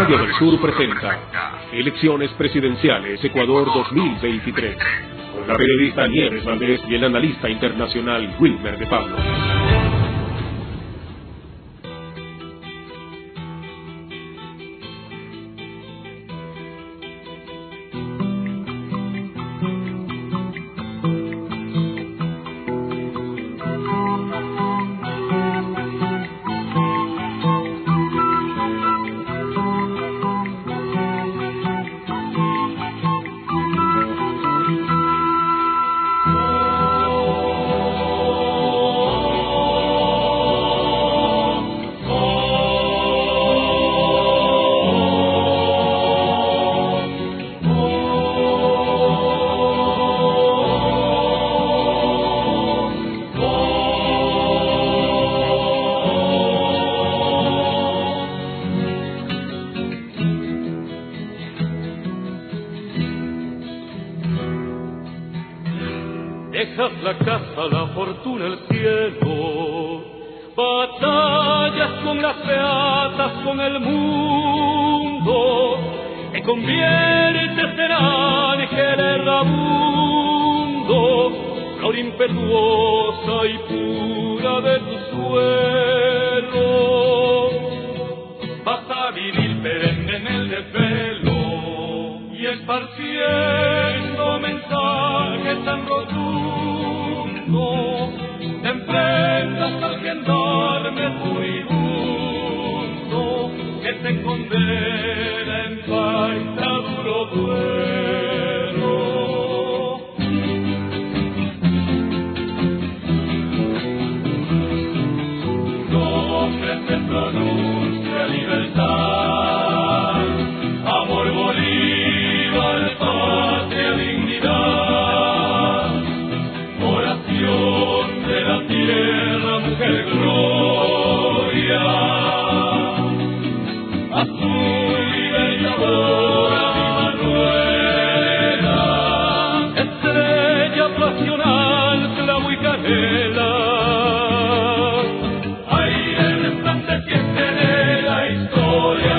Radio del Sur presenta Elecciones Presidenciales Ecuador 2023, con la periodista Nieves Valdés y el analista internacional Wilmer de Pablo. Dejas la casa, la fortuna, el cielo, batallas con las beatas, con el mundo, te conviertes en ángel errabundo, flor impetuosa y pura de tu suelo. Vas a vivir perenne en el desvelo y esparciendo mensajes tan rotundos. Te enfrentas al gendarme furibundo que te condena en falta duro duelo. Nombre se pronuncia libertad, amor, Bolívar, patria, dignidad, oración de la tierra, mujer, gloria, azul libertadora, mi Manuela, estrella pasional, clavo y canela, aire resplandeciente de la historia.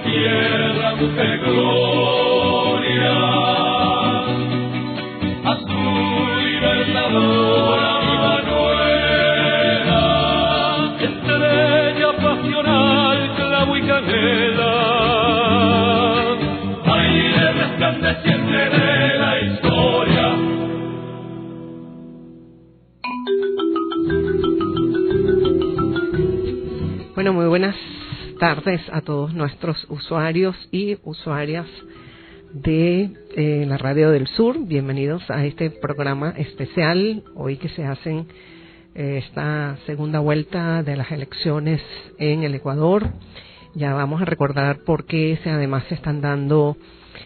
Tierra, mujer, gloria, azul libertadora, mi Manuela, estrella pasional, clavo y canela, aire resplandeciente de la historia. Bueno, muy buenas tardes a todos nuestros usuarios y usuarias de la Radio del Sur. Bienvenidos a este programa especial, hoy que se hacen esta segunda vuelta de las elecciones en el Ecuador. Ya vamos a recordar por qué además se están dando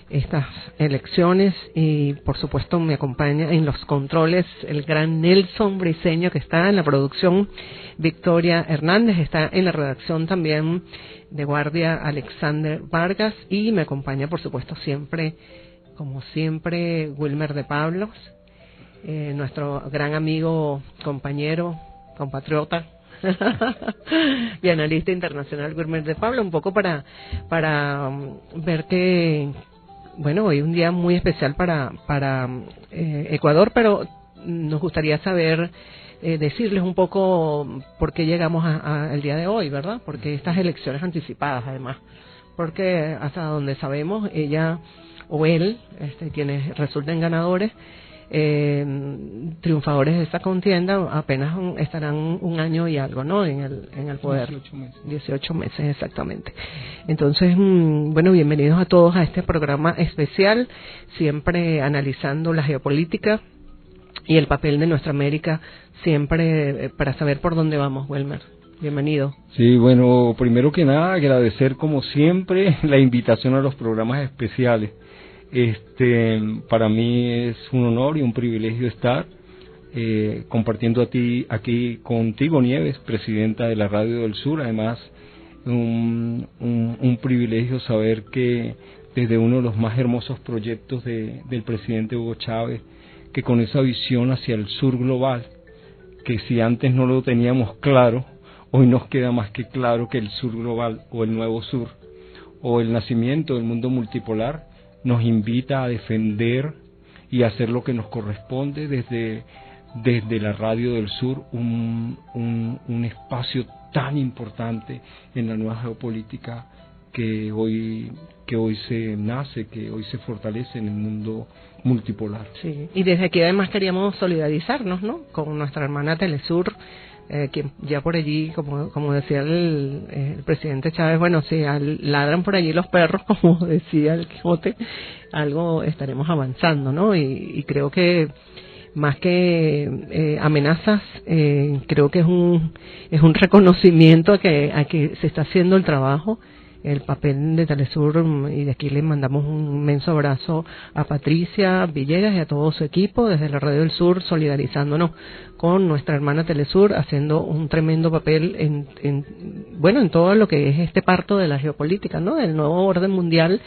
estas elecciones y por supuesto me acompaña en los controles el gran Nelson Briceño, que está en la producción, Victoria Hernández, está en la redacción también de guardia Alexander Vargas, y me acompaña por supuesto siempre, como siempre, Wilmer de Pablos, nuestro gran amigo, compañero, compatriota y analista internacional Wilmer de Pablo, un poco para ver que bueno, hoy es un día muy especial para Ecuador, pero nos gustaría saber, decirles un poco por qué llegamos al día de hoy, ¿verdad? Porque estas elecciones anticipadas, además, porque hasta donde sabemos, ella o él, quienes resulten ganadores, triunfadores de esta contienda apenas estarán un año y algo, ¿no? En el poder. 18 meses. 18 meses, exactamente. Entonces, bueno, bienvenidos a todos a este programa especial, siempre analizando la geopolítica y el papel de nuestra América, siempre para saber por dónde vamos, Wilmer. Bienvenido. Sí, bueno, primero que nada, agradecer como siempre la invitación a los programas especiales. Para mí es un honor y un privilegio estar compartiendo aquí contigo, Nieves, presidenta de la Radio del Sur. Además, un privilegio saber que desde uno de los más hermosos proyectos del presidente Hugo Chávez, que con esa visión hacia el sur global, que si antes no lo teníamos claro, hoy nos queda más que claro que el sur global o el nuevo sur o el nacimiento del mundo multipolar nos invita a defender y hacer lo que nos corresponde desde la Radio del Sur, un espacio tan importante en la nueva geopolítica que hoy se nace, que hoy se fortalece en el mundo multipolar. Sí, y desde aquí además queríamos solidarizarnos, ¿no?, con nuestra hermana Telesur, que ya por allí, como decía el presidente Chávez, bueno, si ladran por allí los perros, como decía el Quijote, algo estaremos avanzando, ¿no? Y creo que más que amenazas, creo que es un reconocimiento a que se está haciendo el trabajo, el papel de Telesur, y de aquí le mandamos un inmenso abrazo a Patricia Villegas y a todo su equipo desde la Radio del Sur, solidarizándonos con nuestra hermana Telesur, haciendo un tremendo papel en todo lo que es este parto de la geopolítica, ¿no?, del nuevo orden mundial.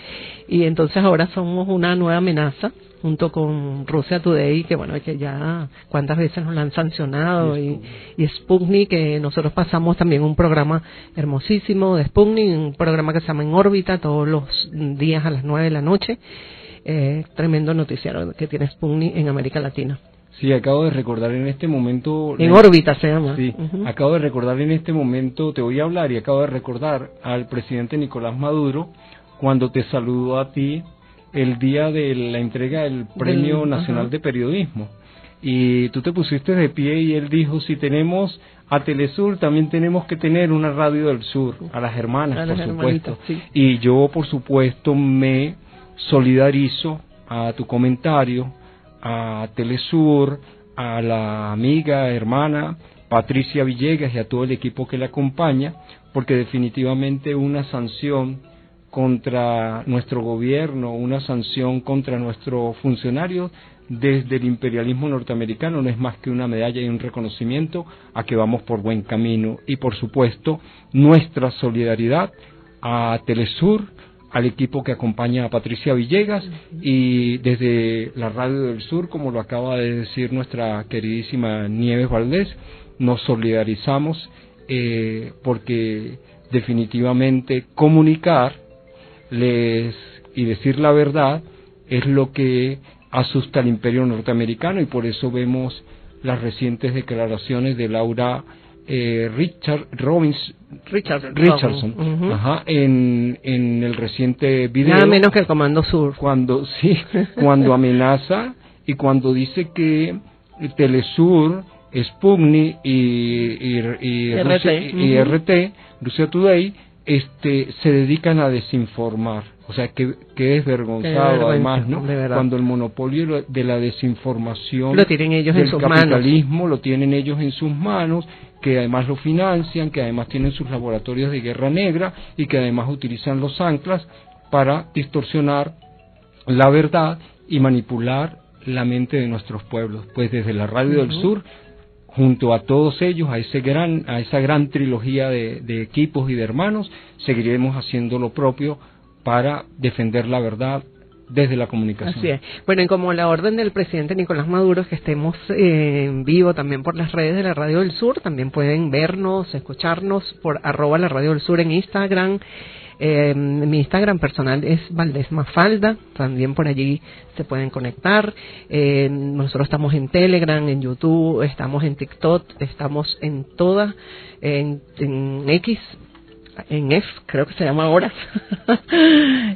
Y entonces ahora somos una nueva amenaza junto con Russia Today, que bueno, que ya cuántas veces nos la han sancionado, y Sputnik, que nosotros pasamos también un programa hermosísimo de Sputnik, un programa que se llama En órbita, todos los días a las 9 de la noche. Tremendo noticiario que tiene Sputnik en América Latina. Sí, acabo de recordar en este momento... En órbita se llama. Sí, acabo de recordar en este momento, te voy a hablar, y acabo de recordar al presidente Nicolás Maduro cuando te saludó a ti el día de la entrega del Premio Nacional de Periodismo. Y tú te pusiste de pie y él dijo, si tenemos a Telesur, también tenemos que tener una Radio del Sur, a las hermanas, por supuesto. Sí. Y yo, por supuesto, me solidarizo a tu comentario, a Telesur, a la amiga, hermana Patricia Villegas y a todo el equipo que la acompaña, porque definitivamente una sanción contra nuestro gobierno, una sanción contra nuestros funcionarios desde el imperialismo norteamericano no es más que una medalla y un reconocimiento a que vamos por buen camino. Y por supuesto nuestra solidaridad a Telesur, al equipo que acompaña a Patricia Villegas, y desde la Radio del Sur, como lo acaba de decir nuestra queridísima Nieves Valdés, nos solidarizamos porque definitivamente comunicar y decir la verdad es lo que asusta al imperio norteamericano, y por eso vemos las recientes declaraciones de Laura Richardson, en el reciente video, nada menos que el Comando Sur, cuando amenaza y cuando dice que Telesur, Sputnik y RT, Russia Today, se dedican a desinformar. O sea, que es vergonzado, además, ¿no? Cuando el monopolio de la desinformación lo tienen ellos en sus manos, el capitalismo lo tienen ellos en sus manos, que además lo financian, que además tienen sus laboratorios de guerra negra y que además utilizan los anclas para distorsionar la verdad y manipular la mente de nuestros pueblos. Pues desde la Radio del Sur, junto a todos ellos, a esa gran trilogía de equipos y de hermanos, seguiremos haciendo lo propio para defender la verdad desde la comunicación. Así es. Bueno, y como la orden del presidente Nicolás Maduro es que estemos en vivo también por las redes de la Radio del Sur, también pueden vernos, escucharnos por @la Radio del Sur en Instagram. Mi Instagram personal es Valdés Mafalda, también por allí se pueden conectar. Nosotros estamos en Telegram, en YouTube, estamos en TikTok, estamos en todas, en X, en F, creo que se llama ahora,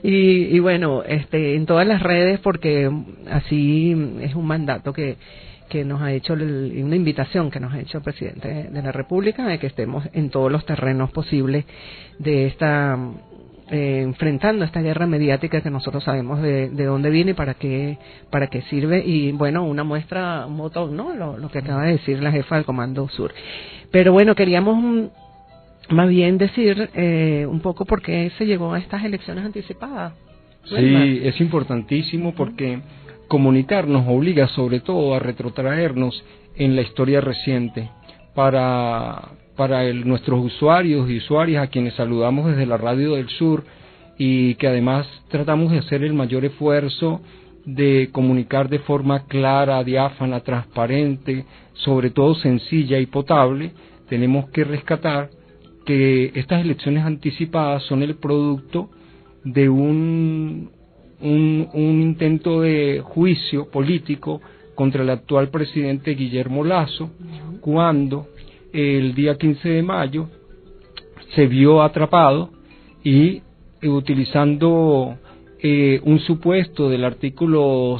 y bueno, en todas las redes, porque así es un mandato que nos ha hecho, una invitación que nos ha hecho el presidente de la República, de que estemos en todos los terrenos posibles de esta enfrentando esta guerra mediática que nosotros sabemos de dónde viene y para qué sirve. Y bueno, una muestra, un botón, ¿no? Lo que acaba de decir la jefa del Comando Sur. Pero bueno, queríamos más bien decir un poco por qué se llegó a estas elecciones anticipadas. Sí, es importantísimo porque comunicar nos obliga sobre todo a retrotraernos en la historia reciente para nuestros usuarios y usuarias a quienes saludamos desde la Radio del Sur, y que además tratamos de hacer el mayor esfuerzo de comunicar de forma clara, diáfana, transparente, sobre todo sencilla y potable. Tenemos que rescatar que estas elecciones anticipadas son el producto de un intento de juicio político contra el actual presidente Guillermo Lasso, cuando el día 15 de mayo se vio atrapado y utilizando un supuesto del artículo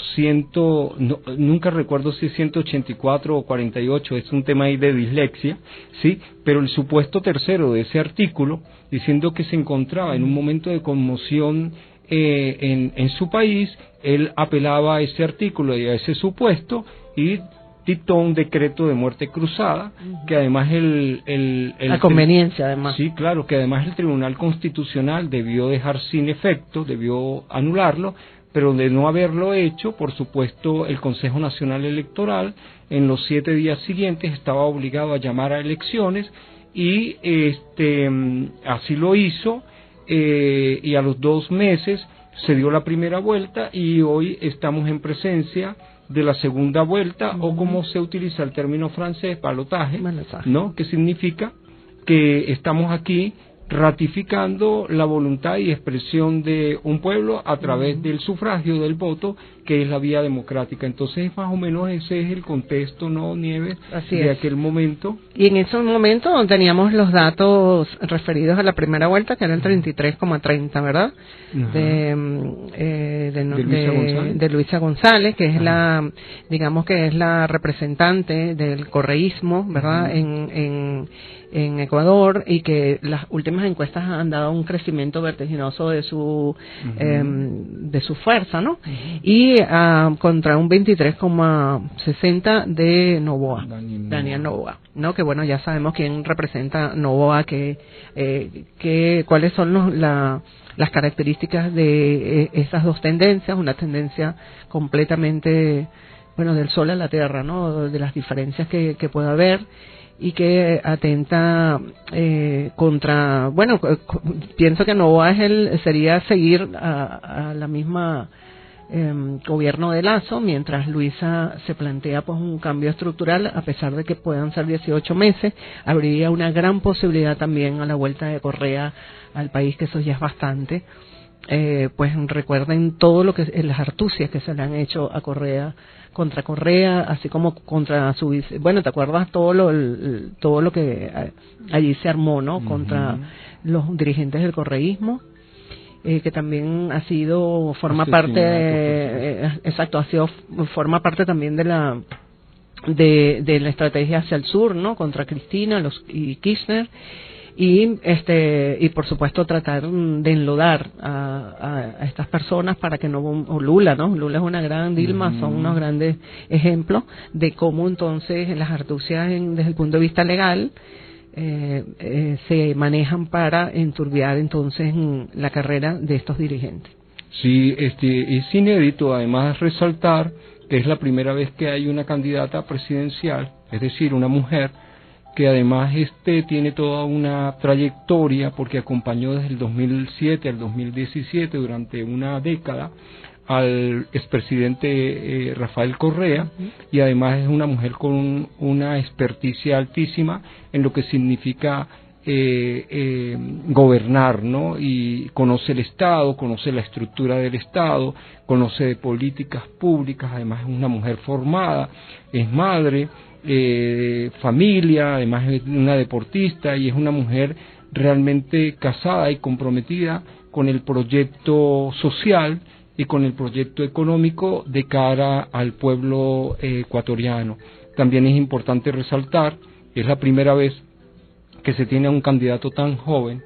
nunca recuerdo si es 184 o 48, es un tema ahí de dislexia, sí, pero el supuesto tercero de ese artículo, diciendo que se encontraba en un momento de conmoción en su país, él apelaba a ese artículo y a ese supuesto y dictó un decreto de muerte cruzada, que además a conveniencia, además. Sí, claro, que además el Tribunal Constitucional debió dejar sin efecto, debió anularlo, pero de no haberlo hecho, por supuesto, el Consejo Nacional Electoral en los 7 días siguientes estaba obligado a llamar a elecciones y así lo hizo, y a los 2 meses se dio la primera vuelta y hoy estamos en presencia de la segunda vuelta, o como se utiliza el término francés, balotaje, ¿no? Que significa que estamos aquí ratificando la voluntad y expresión de un pueblo a través del sufragio, del voto, que es la vía democrática. Entonces, más o menos ese es el contexto, ¿no, Nieves? Así de es. Aquel momento. Y en ese momento teníamos los datos referidos a la primera vuelta, que eran 33,30, ¿verdad? De Luisa González, que es digamos que es la representante del correísmo, ¿verdad? En Ecuador, y que las últimas encuestas han dado un crecimiento vertiginoso de su fuerza, ¿no? Y contra un 23,60 de Noboa, Daniel Noboa, ¿no? Que bueno, ya sabemos quién representa Noboa, cuáles son las características de esas dos tendencias, una tendencia completamente, bueno, del sol a la tierra, ¿no? De las diferencias que pueda haber, y que atenta contra, bueno, pienso que Noboa sería seguir a la misma gobierno de Lasso, mientras Luisa se plantea pues un cambio estructural, a pesar de que puedan ser 18 meses, habría una gran posibilidad también a la vuelta de Correa al país, que eso ya es bastante. Pues recuerden todo lo que las artucias que se le han hecho a Correa, contra Correa, así como contra su bueno, ¿te acuerdas todo lo que allí se armó, ¿no? Contra los dirigentes del correísmo, que también forma parte también de la estrategia hacia el sur, ¿no? Contra Cristina y Kirchner. Y por supuesto tratar de enlodar a estas personas para que o Lula, ¿no? Lula es una gran, Dilma son unos grandes ejemplos de cómo entonces las artucias desde el punto de vista legal se manejan para enturbiar entonces la carrera de estos dirigentes. Sí, es inédito además resaltar que es la primera vez que hay una candidata presidencial, es decir, una mujer, que además tiene toda una trayectoria, porque acompañó desde el 2007 al 2017, durante una década, al expresidente Rafael Correa, y además es una mujer con una experticia altísima en lo que significa gobernar, ¿no? Y conoce el Estado, conoce la estructura del Estado, conoce de políticas públicas, además es una mujer formada, es madre, familia, además es una deportista y es una mujer realmente casada y comprometida con el proyecto social y con el proyecto económico de cara al pueblo ecuatoriano. También es importante resaltar que es la primera vez que se tiene a un candidato tan joven,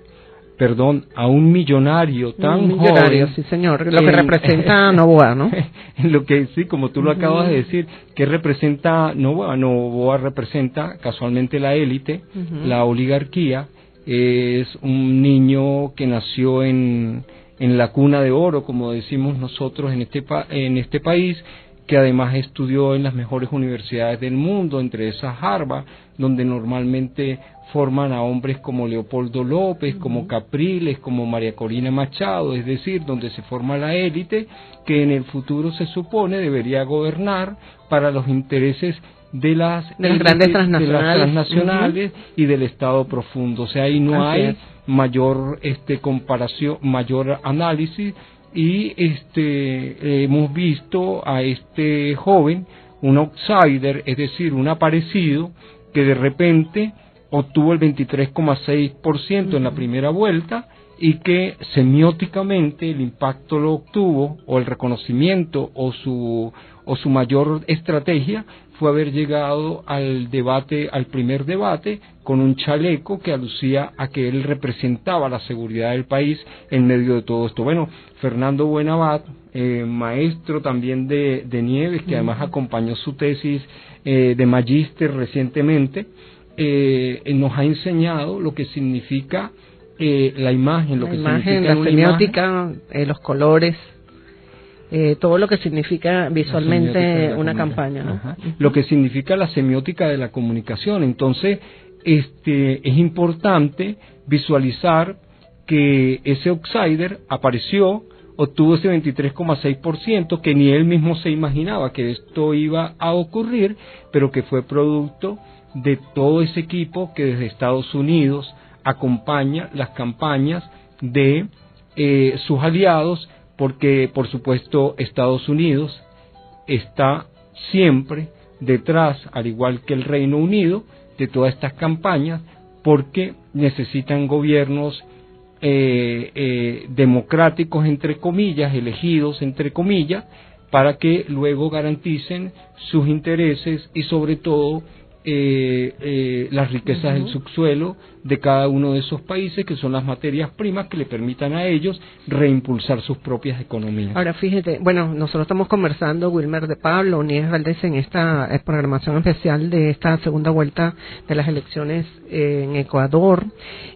a un millonario tan joven. Sí, señor, lo que representa Noboa, ¿no? En lo que sí, como tú lo acabas de decir, ¿qué representa Noboa? Noboa representa casualmente la élite, la oligarquía. Es un niño que nació en la cuna de oro, como decimos nosotros en este país, que además estudió en las mejores universidades del mundo, entre esas Harvard, donde normalmente forman a hombres como Leopoldo López, como Capriles, como María Corina Machado, es decir, donde se forma la élite que en el futuro se supone debería gobernar para los intereses de las grandes transnacionales, y del Estado profundo. O sea, ahí no hay mayor comparación, mayor análisis, y hemos visto a este joven, un outsider, es decir, un aparecido, que de repente obtuvo el 23,6% en la primera vuelta, y que semióticamente el impacto lo obtuvo, o el reconocimiento, o su mayor estrategia fue haber llegado al primer debate, con un chaleco que alucía a que él representaba la seguridad del país en medio de todo esto. Bueno, Fernando Buenabad, maestro también de Nieves, que además acompañó su tesis de magíster recientemente, nos ha enseñado lo que significa la imagen, la semiótica, los colores, todo lo que significa visualmente una campaña, ¿no? Lo que significa la semiótica de la comunicación. Entonces, es importante visualizar que ese outsider apareció, obtuvo ese 23,6%, que ni él mismo se imaginaba que esto iba a ocurrir, pero que fue producto de todo ese equipo que desde Estados Unidos acompaña las campañas de sus aliados, porque por supuesto Estados Unidos está siempre detrás, al igual que el Reino Unido, de todas estas campañas, porque necesitan gobiernos democráticos, entre comillas, elegidos, entre comillas, para que luego garanticen sus intereses y sobre todo las riquezas del subsuelo de cada uno de esos países, que son las materias primas que le permitan a ellos reimpulsar sus propias economías. Ahora fíjate, bueno, nosotros estamos conversando, Wilmer de Pablo, Nieves Valdés, en esta programación especial de esta segunda vuelta de las elecciones en Ecuador,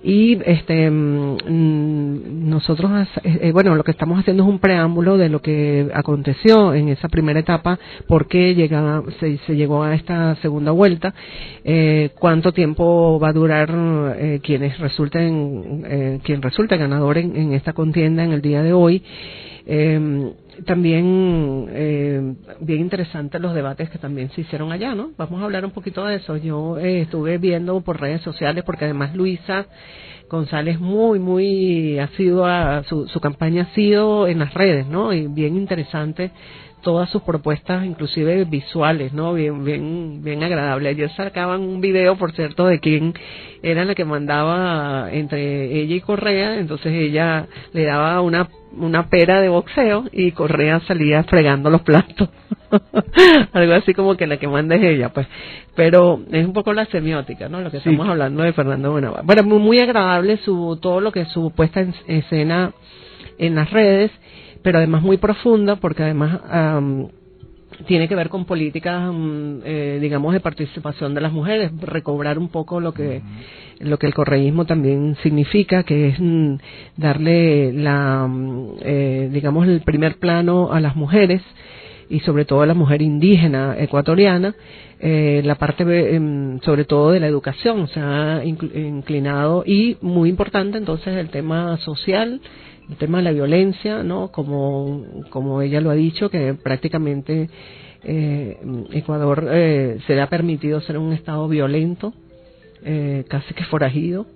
y nosotros lo que estamos haciendo es un preámbulo de lo que aconteció en esa primera etapa, por qué se llegó a esta segunda vuelta, cuánto tiempo va a durar quien resulte ganador en esta contienda en el día de hoy. También bien interesantes los debates que también se hicieron allá, ¿no? Vamos a hablar un poquito de eso. Yo estuve viendo por redes sociales, porque además Luisa González muy asidua, su campaña ha sido en las redes, ¿no? Y bien interesante todas sus propuestas, inclusive visuales, ¿no? Bien agradable. Ayer sacaban un video, por cierto, de quién era la que mandaba entre ella y Correa. Entonces ella le daba una pera de boxeo y Correa salía fregando los platos. Algo así como que la que manda es ella, pues. Pero es un poco la semiótica, ¿no? Lo que estamos hablando de Fernando Buenabad. Bueno, muy agradable todo lo que es su puesta en escena en las redes, pero además muy profunda, porque además tiene que ver con políticas, digamos, de participación de las mujeres, recobrar un poco lo que el correísmo también significa, que es darle digamos, el primer plano a las mujeres, y sobre todo a la mujer indígena ecuatoriana, la parte sobre todo de la educación se ha inclinado, y muy importante entonces el tema social, el tema de la violencia, ¿no? Como ella lo ha dicho, que prácticamente Ecuador se le ha permitido ser un estado violento, casi que forajido.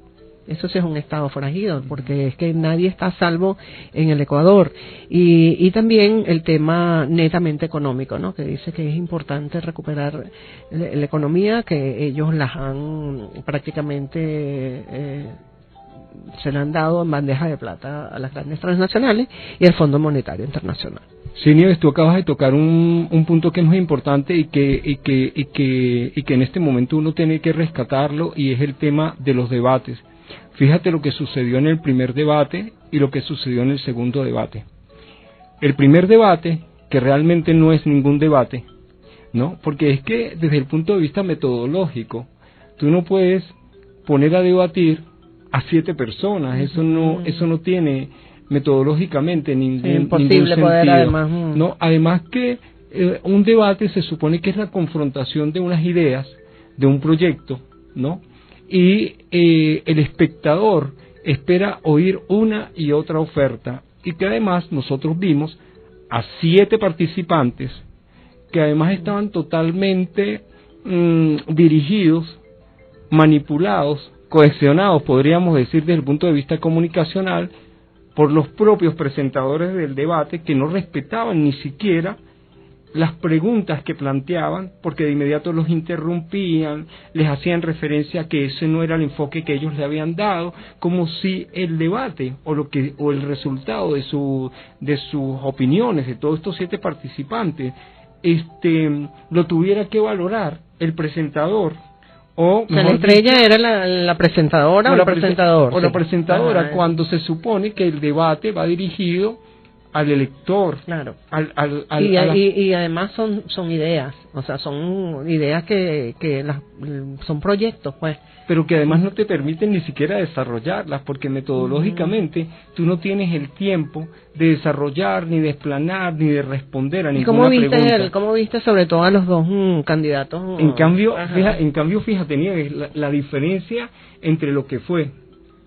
Eso sí es un estado forajido, porque es que nadie está a salvo en el Ecuador. Y también el tema netamente económico, ¿no? Que dice que es importante recuperar la economía, que ellos las han prácticamente se le han dado en bandeja de plata a las grandes transnacionales y al Fondo Monetario Internacional. Sí, Nieves, tú acabas de tocar un punto que es muy importante y que en este momento uno tiene que rescatarlo, y es el tema de los debates. Fíjate lo que sucedió en el primer debate y lo que sucedió en el segundo debate. El primer debate, que realmente no es ningún debate, ¿no? Porque es que desde el punto de vista metodológico, tú no puedes poner a debatir a 7 personas, eso no tiene metodológicamente ningún imposible sentido. Poder además. No, además que un debate se supone que es la confrontación de unas ideas, de un proyecto, ¿no? Y el espectador espera oír una y otra oferta, y que además nosotros vimos a 7 participantes que además estaban totalmente dirigidos, manipulados, cohesionados, podríamos decir desde el punto de vista comunicacional, por los propios presentadores del debate, que no respetaban ni siquiera las preguntas que planteaban, porque de inmediato los interrumpían, les hacían referencia a que ese no era el enfoque que ellos le habían dado, como si el debate o el resultado de sus opiniones de todos estos 7 participantes lo tuviera que valorar el presentador. O sea, la estrella era la presentadora o el presentador. O la presentadora, cuando se supone que el debate va dirigido al elector. Claro. Y además son ideas, o sea, son ideas que son proyectos, pues. Pero que además no te permiten ni siquiera desarrollarlas, porque metodológicamente tú no tienes el tiempo de desarrollar, ni de explanar, ni de responder a ninguna pregunta. ¿Cómo viste sobre todo a los dos candidatos? En cambio, fíjate, Nieves, la diferencia entre lo que fue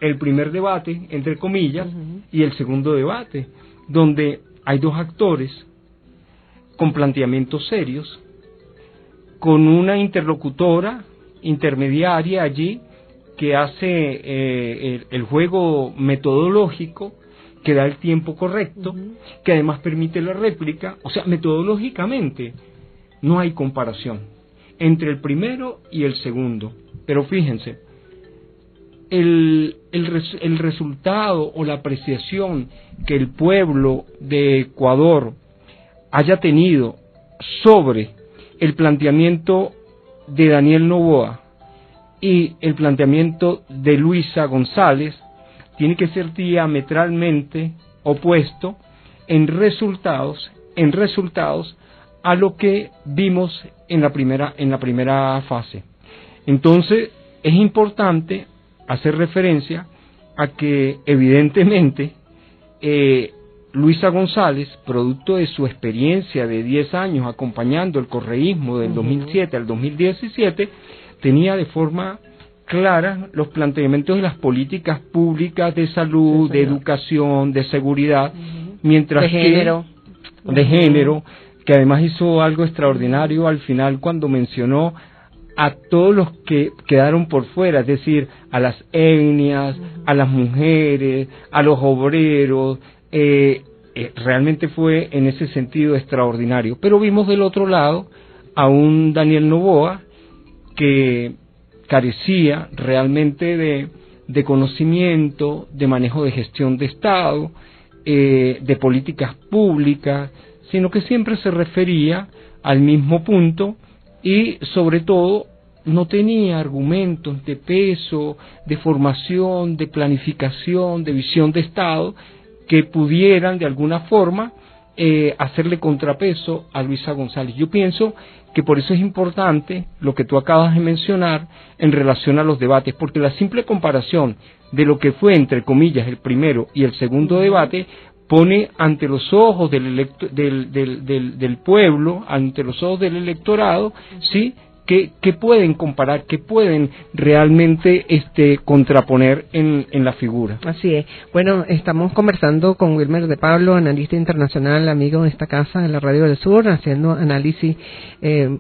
el primer debate, entre comillas, y el segundo debate, donde hay 2 actores con planteamientos serios, con una interlocutora intermediaria allí que hace el juego metodológico, que da el tiempo correcto, que además permite la réplica. O sea, metodológicamente no hay comparación entre el primero y el segundo. Pero fíjense, el resultado o la apreciación que el pueblo de Ecuador haya tenido sobre el planteamiento de Daniel Noboa y el planteamiento de Luisa González tiene que ser diametralmente opuesto en resultados a lo que vimos en la primera fase. Entonces es importante hacer referencia a que evidentemente Luisa González, producto de su experiencia de 10 años acompañando el correísmo del 2007 al 2017, tenía de forma clara los planteamientos de las políticas públicas de salud, de educación, de seguridad, mientras de género, que además hizo algo extraordinario al final cuando mencionó a todos los que quedaron por fuera, es decir, a las etnias, a las mujeres, a los obreros. Realmente fue en ese sentido extraordinario. Pero vimos del otro lado a un Daniel Noboa que carecía realmente de conocimiento, de manejo de gestión de Estado, de políticas públicas, sino que siempre se refería al mismo punto y sobre todo no tenía argumentos de peso, de formación, de planificación, de visión de Estado que pudieran de alguna forma hacerle contrapeso a Luisa González. Yo pienso que por eso es importante lo que tú acabas de mencionar en relación a los debates, porque la simple comparación de lo que fue, entre comillas, el primero y el segundo debate pone ante los ojos del pueblo, ante los ojos del electorado, ¿sí?, que pueden comparar, que pueden realmente contraponer en la figura. Así es. Bueno, estamos conversando con Wilmer de Pablo, analista internacional, amigo de esta casa, de la Radio del Sur, haciendo análisis.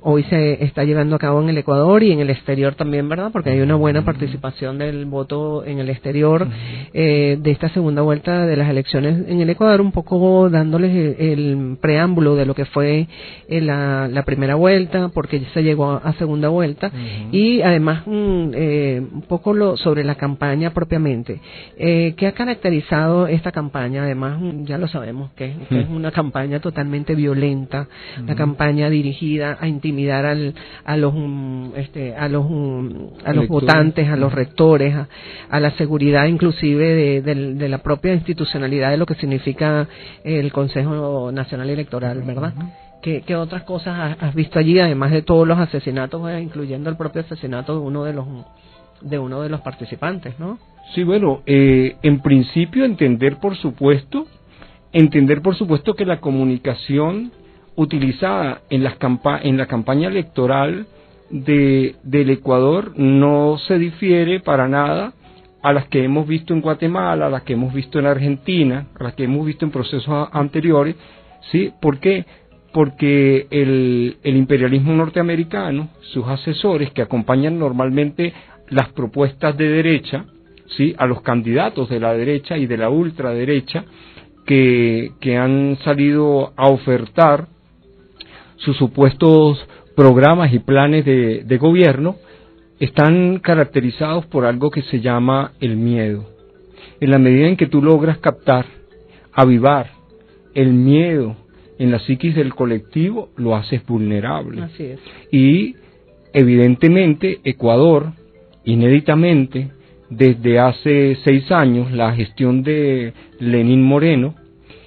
Hoy se está llevando a cabo en el Ecuador y en el exterior también, ¿verdad? Porque hay una buena participación del voto en el exterior de esta segunda vuelta de las elecciones en el Ecuador, un poco dándoles el preámbulo de lo que fue la primera vuelta, porque se llegó a segunda vuelta. Y además un poco sobre la campaña propiamente. ¿Qué ha caracterizado esta campaña? Además, ya lo sabemos que es una campaña totalmente violenta, una campaña dirigida a intimidar a los votantes, a los rectores, a la seguridad inclusive de la propia institucionalidad de lo que significa el Consejo Nacional Electoral, ¿verdad? ¿Qué otras cosas has visto allí, además de todos los asesinatos, incluyendo el propio asesinato de uno de los participantes, ¿no? Sí, bueno, en principio entender por supuesto que la comunicación utilizada en la campaña electoral del Ecuador no se difiere para nada a las que hemos visto en Guatemala, a las que hemos visto en Argentina, a las que hemos visto en procesos anteriores, ¿sí? ¿Por qué? Porque el imperialismo norteamericano, sus asesores que acompañan normalmente las propuestas de derecha, ¿sí? A los candidatos de la derecha y de la ultraderecha que han salido a ofertar sus supuestos programas y planes de gobierno, están caracterizados por algo que se llama el miedo. En la medida en que tú logras captar, avivar el miedo en la psiquis del colectivo, lo haces vulnerable. Así es. Y evidentemente Ecuador, inéditamente, desde hace 6 años, la gestión de Lenín Moreno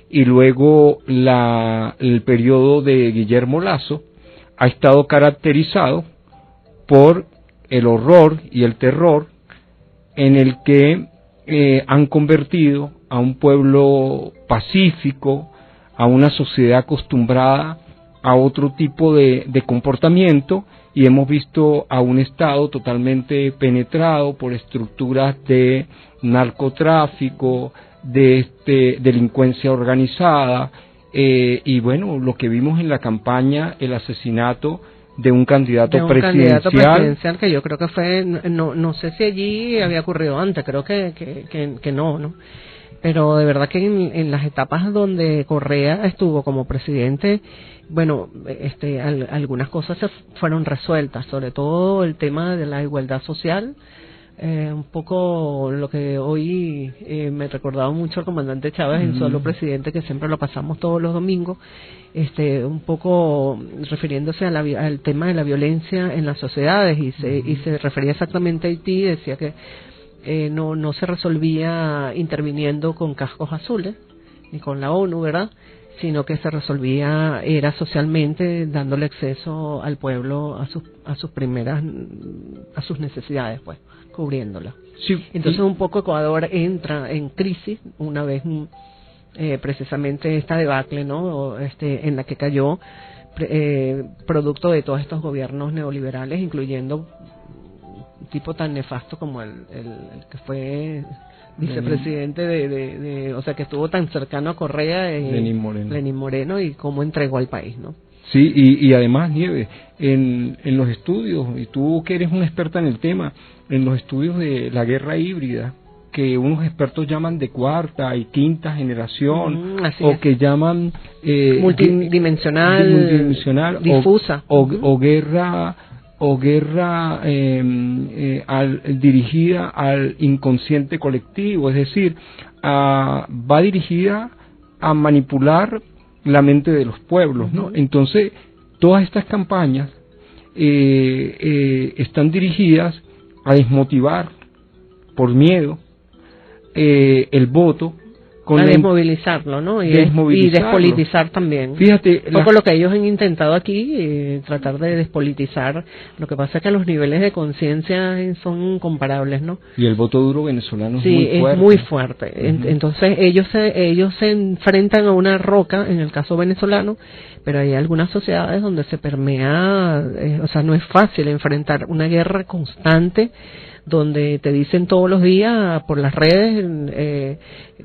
y luego el periodo de Guillermo Lasso, ha estado caracterizado por el horror y el terror en el que han convertido a un pueblo pacífico, a una sociedad acostumbrada a otro tipo de comportamiento, y hemos visto a un Estado totalmente penetrado por estructuras de narcotráfico, de delincuencia organizada, y bueno, lo que vimos en la campaña, el asesinato de un candidato presidencial que yo creo que fue, no sé si allí había ocurrido antes, creo que no, pero de verdad que en las etapas donde Correa estuvo como presidente, bueno, algunas cosas se fueron resueltas, sobre todo el tema de la igualdad social. Un poco lo que hoy me recordaba mucho el comandante Chávez en Solo Presidente, que siempre lo pasamos todos los domingos, un poco refiriéndose al tema de la violencia en las sociedades, y se refería exactamente a Haití, decía que no se resolvía interviniendo con cascos azules ni con la ONU, ¿verdad?, sino que se resolvía era socialmente, dándole acceso al pueblo a sus necesidades, pues, cubriéndolas. Sí, entonces un poco Ecuador entra en crisis una vez precisamente esta debacle, ¿no?, en la que cayó producto de todos estos gobiernos neoliberales, incluyendo un tipo tan nefasto como el que fue vicepresidente o sea, que estuvo tan cercano a Correa, Lenín Moreno, y cómo entregó al país, ¿no? Sí, y además, Nieves, en los estudios, y tú que eres una experta en el tema, en los estudios de la guerra híbrida, que unos expertos llaman de cuarta y quinta generación, o que llaman multidimensional, difusa, o guerra dirigida al inconsciente colectivo, es decir, va dirigida a manipular la mente de los pueblos, ¿no? Entonces, todas estas campañas están dirigidas a desmotivar por miedo el voto, a desmovilizarlo, ¿no? Y despolitizar también. Fíjate, un poco lo que ellos han intentado aquí, tratar de despolitizar. Lo que pasa es que los niveles de conciencia son comparables, ¿no? Y el voto duro venezolano sí, es muy fuerte. Entonces ellos se enfrentan a una roca, en el caso venezolano, pero hay algunas sociedades donde se permea, o sea, no es fácil enfrentar una guerra constante, donde te dicen todos los días por las redes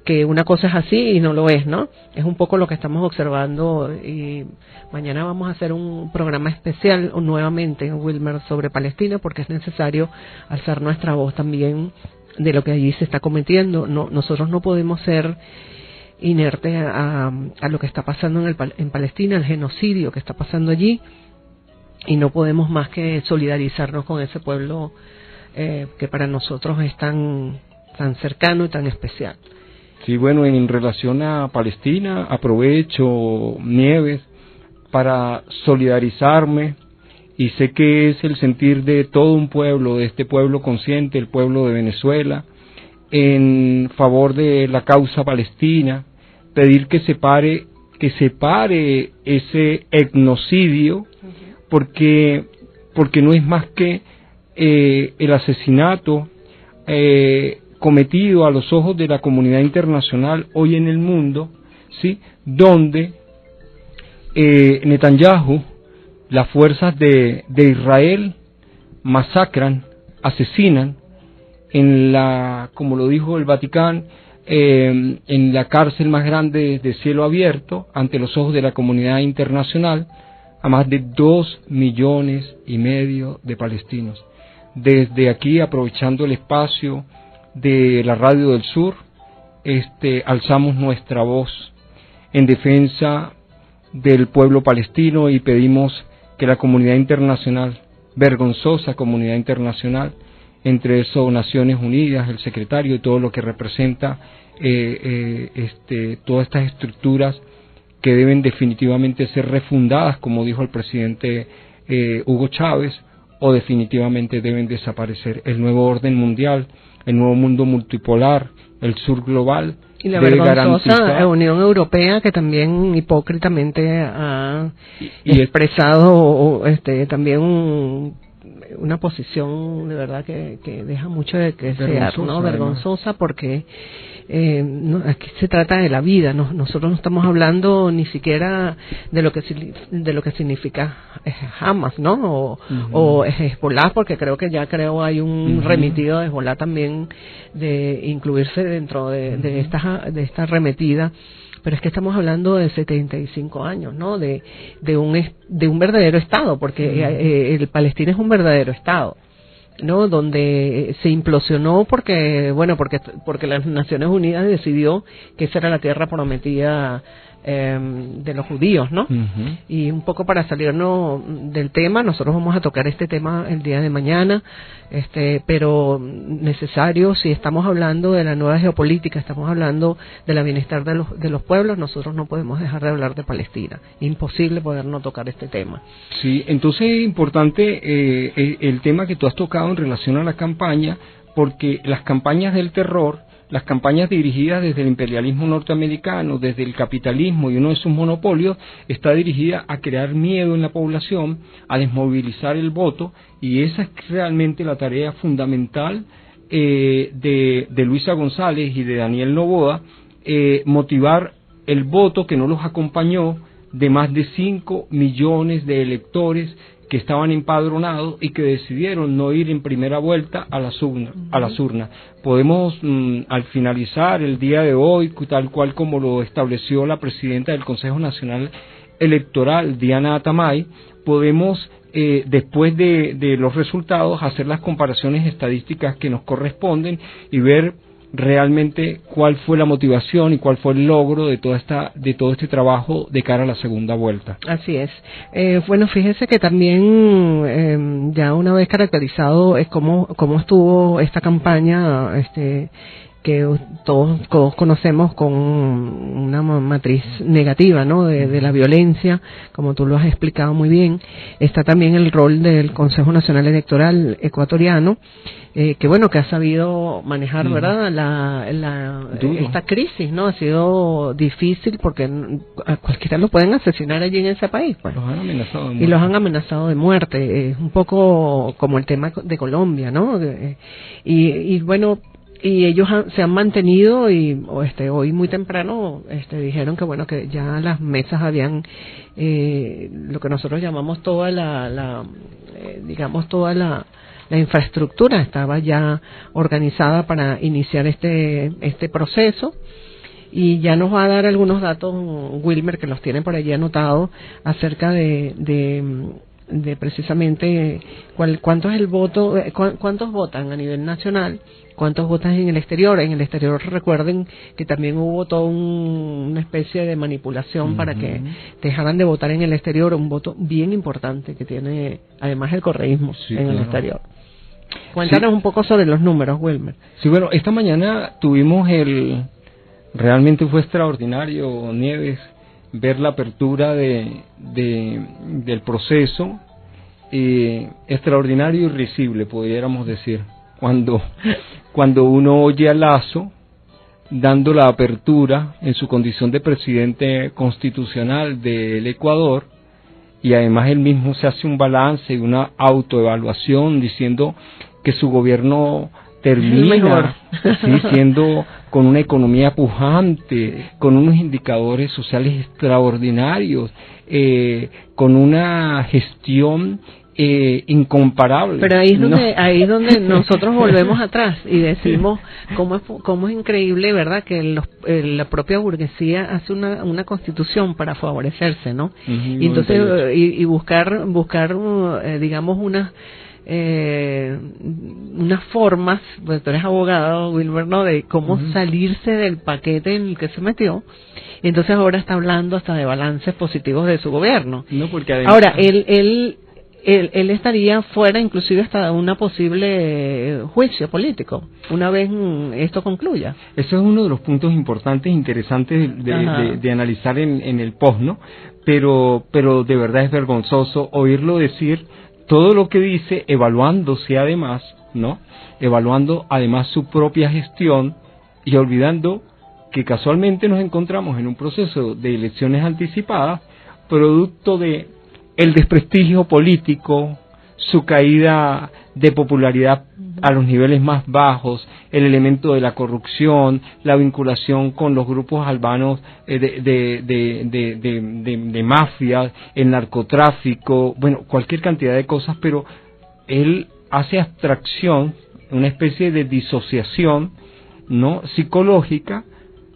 que una cosa es así y no lo es, ¿no? Es un poco lo que estamos observando, y mañana vamos a hacer un programa especial nuevamente, Wilmer, sobre Palestina, porque es necesario alzar nuestra voz también de lo que allí se está cometiendo. Nosotros no podemos ser inertes a lo que está pasando en Palestina, el genocidio que está pasando allí. y no podemos más que solidarizarnos con ese pueblo que para nosotros es tan cercano y tan especial. Sí, bueno, en relación a Palestina, aprovecho, Nieves, para solidarizarme, y sé que es el sentir de todo un pueblo, de este pueblo consciente, el pueblo de Venezuela, en favor de la causa palestina, pedir que se pare ese etnocidio, porque no es más que el asesinato cometido a los ojos de la comunidad internacional hoy en el mundo, ¿sí? Donde Netanyahu, las fuerzas de Israel masacran, asesinan como lo dijo el Vaticano, en la cárcel más grande de cielo abierto, ante los ojos de la comunidad internacional, a más de 2,5 millones de palestinos. Desde aquí, aprovechando el espacio de la Radio del Sur, alzamos nuestra voz en defensa del pueblo palestino y pedimos que la comunidad internacional, vergonzosa comunidad internacional, entre eso Naciones Unidas, el secretario y todo lo que representa todas estas estructuras que deben definitivamente ser refundadas, como dijo el presidente Hugo Chávez, o definitivamente deben desaparecer. El nuevo orden mundial, el nuevo mundo multipolar, el sur global, y la vergonzosa Unión Europea, que también hipócritamente ha expresado también una posición de verdad que deja mucho de que desear, ¿no? Vergonzosa, porque aquí se trata de la vida. Nosotros no estamos hablando ni siquiera de lo que significa Hamas, ¿no? O Hezbollah, porque creo hay un remitido de Hezbollah también de incluirse dentro de esta arremetida. Pero es que estamos hablando de 75 años, ¿no? De un verdadero Estado, porque el Palestina es un verdadero Estado, ¿no? Donde se implosionó porque las Naciones Unidas decidió que esa era la tierra prometida de los judíos, ¿no? Y un poco para salirnos del tema, nosotros vamos a tocar este tema el día de mañana, pero necesario, si estamos hablando de la nueva geopolítica, estamos hablando de la bienestar de los pueblos, nosotros no podemos dejar de hablar de Palestina. Imposible poder no tocar este tema. Sí, entonces es importante el tema que tú has tocado en relación a la campaña, porque las campañas del terror, las campañas dirigidas desde el imperialismo norteamericano, desde el capitalismo y uno de sus monopolios, está dirigida a crear miedo en la población, a desmovilizar el voto, y esa es realmente la tarea fundamental de Luisa González y de Daniel Noboa, motivar el voto que no los acompañó de más de 5 millones de electores que estaban empadronados y que decidieron no ir en primera vuelta a las urnas. Podemos, al finalizar el día de hoy, tal cual como lo estableció la presidenta del Consejo Nacional Electoral, Diana Atamay, podemos, después de los resultados, hacer las comparaciones estadísticas que nos corresponden y ver realmente cuál fue la motivación y cuál fue el logro de todo este trabajo de cara a la segunda vuelta. Así es. Bueno, fíjese que también ya una vez caracterizado es cómo estuvo esta campaña, que todos conocemos con una matriz negativa, ¿no? De la violencia, como tú lo has explicado muy bien. Está también el rol del Consejo Nacional Electoral ecuatoriano, que ha sabido manejar, ¿verdad? Esta crisis, ¿no? Ha sido difícil porque a cualquiera lo pueden asesinar allí en ese país, pues. Los han amenazado de muerte. Y los han amenazado de muerte. Es un poco como el tema de Colombia, ¿no? Y ellos se han mantenido y hoy muy temprano dijeron que ya las mesas habían lo que nosotros llamamos toda la infraestructura estaba ya organizada para iniciar este proceso. Y ya nos va a dar algunos datos Wilmer, que los tiene por allí anotados, acerca de de precisamente cuánto es el voto, cuántos votan a nivel nacional, cuántos votan en el exterior. En el exterior recuerden que también hubo toda una especie de manipulación para que dejaran de votar en el exterior, un voto bien importante que tiene además el correísmo en el exterior. Cuéntanos un poco sobre los números, Wilmer. Sí, bueno, esta mañana tuvimos realmente fue extraordinario, Nieves, ver la apertura del proceso, extraordinario y risible, pudiéramos decir, cuando uno oye a Lasso dando la apertura en su condición de presidente constitucional del Ecuador, y además él mismo se hace un balance y una autoevaluación diciendo que su gobierno termina siendo con una economía pujante, con unos indicadores sociales extraordinarios, con una gestión incomparable. Pero ahí es donde nosotros volvemos atrás y decimos cómo es increíble, ¿verdad?, que la propia burguesía hace una constitución para favorecerse, ¿no? Y entonces y buscar digamos unas formas, pues tú eres abogado, Wilmer, ¿no?, de cómo salirse del paquete en el que se metió. Entonces ahora está hablando hasta de balances positivos de su gobierno. No, porque además, ahora él estaría fuera inclusive hasta una posible juicio político una vez esto concluya. Eso es uno de los puntos importantes, interesantes de analizar en el post, ¿no? Pero de verdad es vergonzoso oírlo decir todo lo que dice, evaluándose además, ¿no? Evaluando además su propia gestión y olvidando que casualmente nos encontramos en un proceso de elecciones anticipadas, producto de el desprestigio político, su caída de popularidad a los niveles más bajos, el elemento de la corrupción, la vinculación con los grupos albanos de mafia, el narcotráfico, bueno, cualquier cantidad de cosas, pero él hace abstracción, una especie de disociación, ¿no?, psicológica,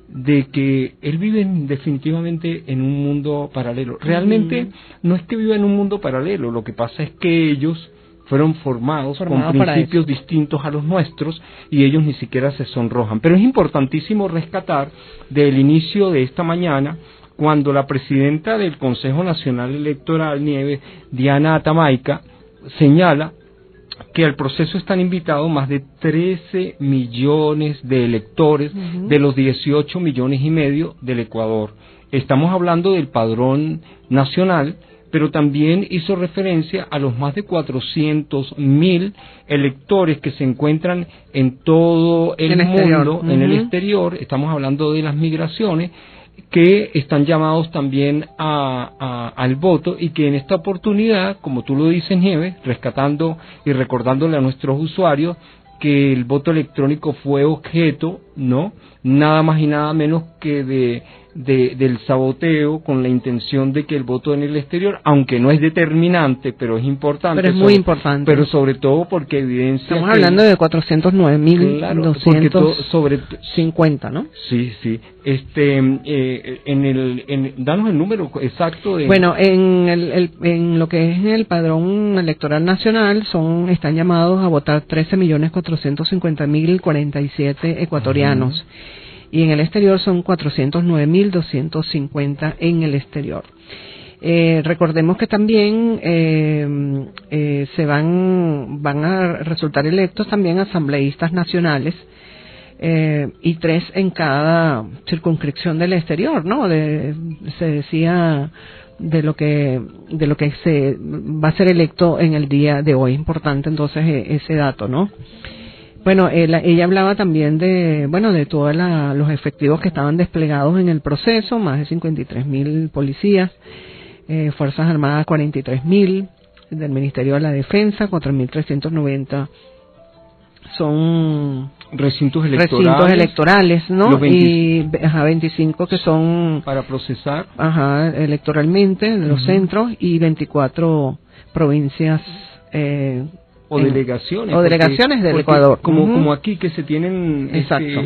de que él vive definitivamente en un mundo paralelo. Realmente no es que viva en un mundo paralelo, lo que pasa es que ellos fueron formados con principios distintos a los nuestros y ellos ni siquiera se sonrojan. Pero es importantísimo rescatar del inicio de esta mañana, cuando la presidenta del Consejo Nacional Electoral, Nieves, Diana Atamaica, señala que al proceso están invitados más de 13 millones de electores de los 18 millones y medio del Ecuador. Estamos hablando del padrón nacional, pero también hizo referencia a los más de 400.000 electores que se encuentran en todo el mundo, en el exterior. Estamos hablando de las migraciones, que están llamados también al voto, y que en esta oportunidad, como tú lo dices, Nieves, rescatando y recordándole a nuestros usuarios que el voto electrónico fue objeto, ¿no?, nada más y nada menos que del saboteo, con la intención de que el voto en el exterior, aunque no es determinante, pero es importante. Pero es muy importante. Pero sobre todo porque evidencia. Estamos hablando de 409.250, ¿no? Sí. Danos el número exacto de. Bueno, en lo que es el padrón electoral nacional están llamados a votar 13.450.047 ecuatorianos. Y en el exterior son 409.250 en el exterior. Recordemos que también van a resultar electos también asambleístas nacionales, y 3 en cada circunscripción del exterior, ¿no? Se decía de lo que se va a ser electo en el día de hoy. Importante entonces ese dato, ¿no? Bueno, ella hablaba también de todos los efectivos que estaban desplegados en el proceso, más de 53.000 policías, Fuerzas Armadas 43.000, del Ministerio de la Defensa 4.390 son recintos electorales, ¿no? Y 25 que son para procesar electoralmente los centros, y 24 provincias o delegaciones del Ecuador, como aquí que se tienen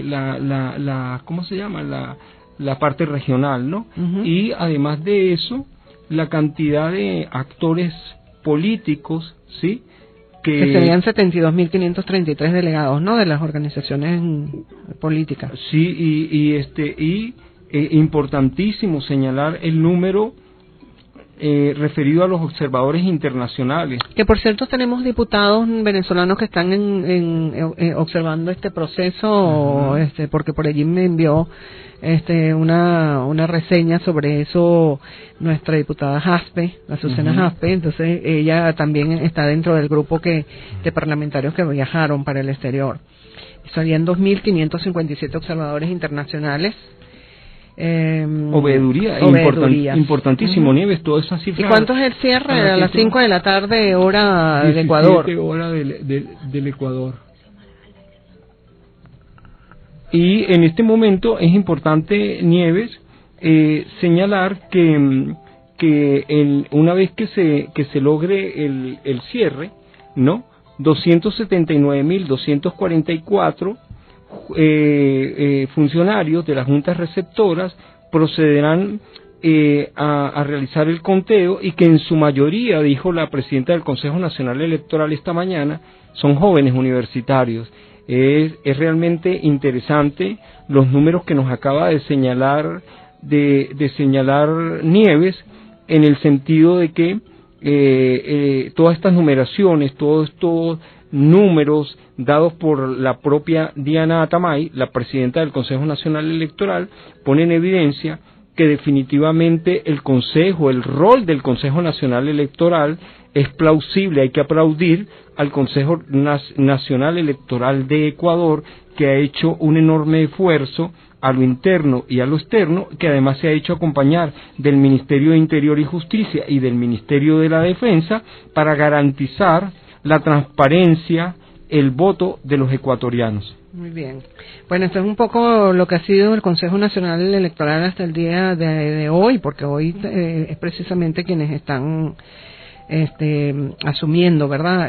la ¿cómo se llama? La parte regional, ¿no? Y además de eso, la cantidad de actores políticos, ¿sí? Que serían 72.533 delegados, ¿no? De las organizaciones políticas. Sí, importantísimo señalar el número referido a los observadores internacionales. Que por cierto tenemos diputados venezolanos que están observando este proceso, porque por allí me envió una reseña sobre eso nuestra diputada Jaspe, Azucena Jaspe. Entonces ella también está dentro del grupo de parlamentarios que viajaron para el exterior. Serían 2.557 observadores internacionales. Oveeduría. Importantísimo, Nieves, todas esas cifras. ¿Y cuánto es el cierre? A las 5 de la tarde, hora del Ecuador. 17 hora del Ecuador. Y en este momento es importante, Nieves, señalar que una vez que se logre el cierre, ¿no? 279.244 funcionarios de las juntas receptoras procederán a realizar el conteo, y que en su mayoría, dijo la presidenta del Consejo Nacional Electoral esta mañana, son jóvenes universitarios. Es realmente interesante los números que nos acaba de señalar Nieves, en el sentido de que todas estas numeraciones, todos estos números dados por la propia Diana Atamay, la presidenta del Consejo Nacional Electoral, ponen en evidencia que definitivamente el rol del Consejo Nacional Electoral es plausible. Hay que aplaudir al Consejo Nacional Electoral de Ecuador, que ha hecho un enorme esfuerzo a lo interno y a lo externo, que además se ha hecho acompañar del Ministerio de Interior y Justicia y del Ministerio de la Defensa para garantizar la transparencia, el voto de los ecuatorianos. Muy bien. Bueno, esto es un poco lo que ha sido el Consejo Nacional Electoral hasta el día de hoy, porque hoy es precisamente quienes están asumiendo, ¿verdad?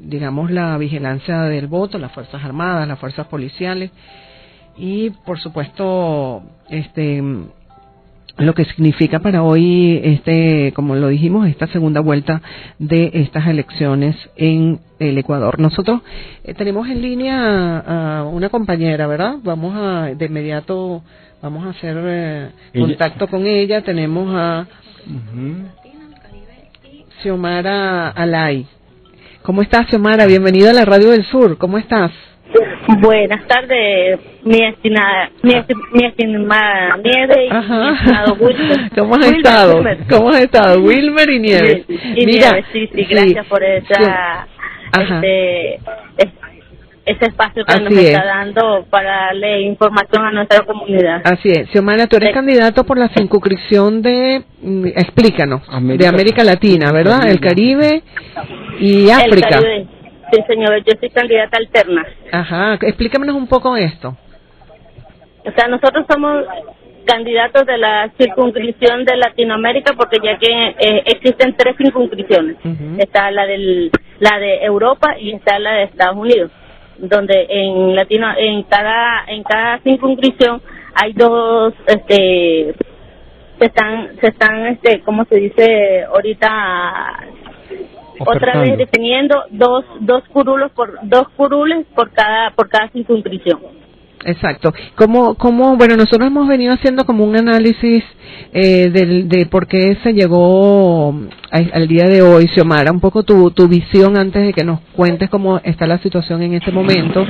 Digamos, la vigilancia del voto, las Fuerzas Armadas, las Fuerzas Policiales y, por supuesto, lo que significa para hoy, como lo dijimos, esta segunda vuelta de estas elecciones en el Ecuador. Nosotros tenemos en línea a una compañera, ¿verdad? De inmediato vamos a hacer contacto con ella. Tenemos a Xiomara Alay. ¿Cómo estás, Xiomara? Bienvenida a la Radio del Sur. ¿Cómo estás? Buenas tardes, mi estimada Nieve y mi estimado Wilmer. ¿Cómo has estado? ¿Cómo has estado? Wilmer y Nieves. Mira, Nieves, sí, gracias por ese espacio que nos está dando para darle información a nuestra comunidad. Así es. Xiomara, tú eres candidato por la circunscripción explícanos, de América Latina, ¿verdad? El Caribe y África. Sí, señor, yo soy candidata alterna. Ajá, explícanos un poco esto. O sea, nosotros somos candidatos de la circunscripción de Latinoamérica, porque ya que existen 3 circunscripciones. Está la de Europa y está la de Estados Unidos, donde en cada circunscripción hay 2 se están ¿cómo se dice ahorita? Otra vez definiendo dos curules por cada circunscripción. Exacto. Bueno, nosotros hemos venido haciendo como un análisis de por qué se llegó al día de hoy, Xiomara, un poco tu visión antes de que nos cuentes cómo está la situación en este momento,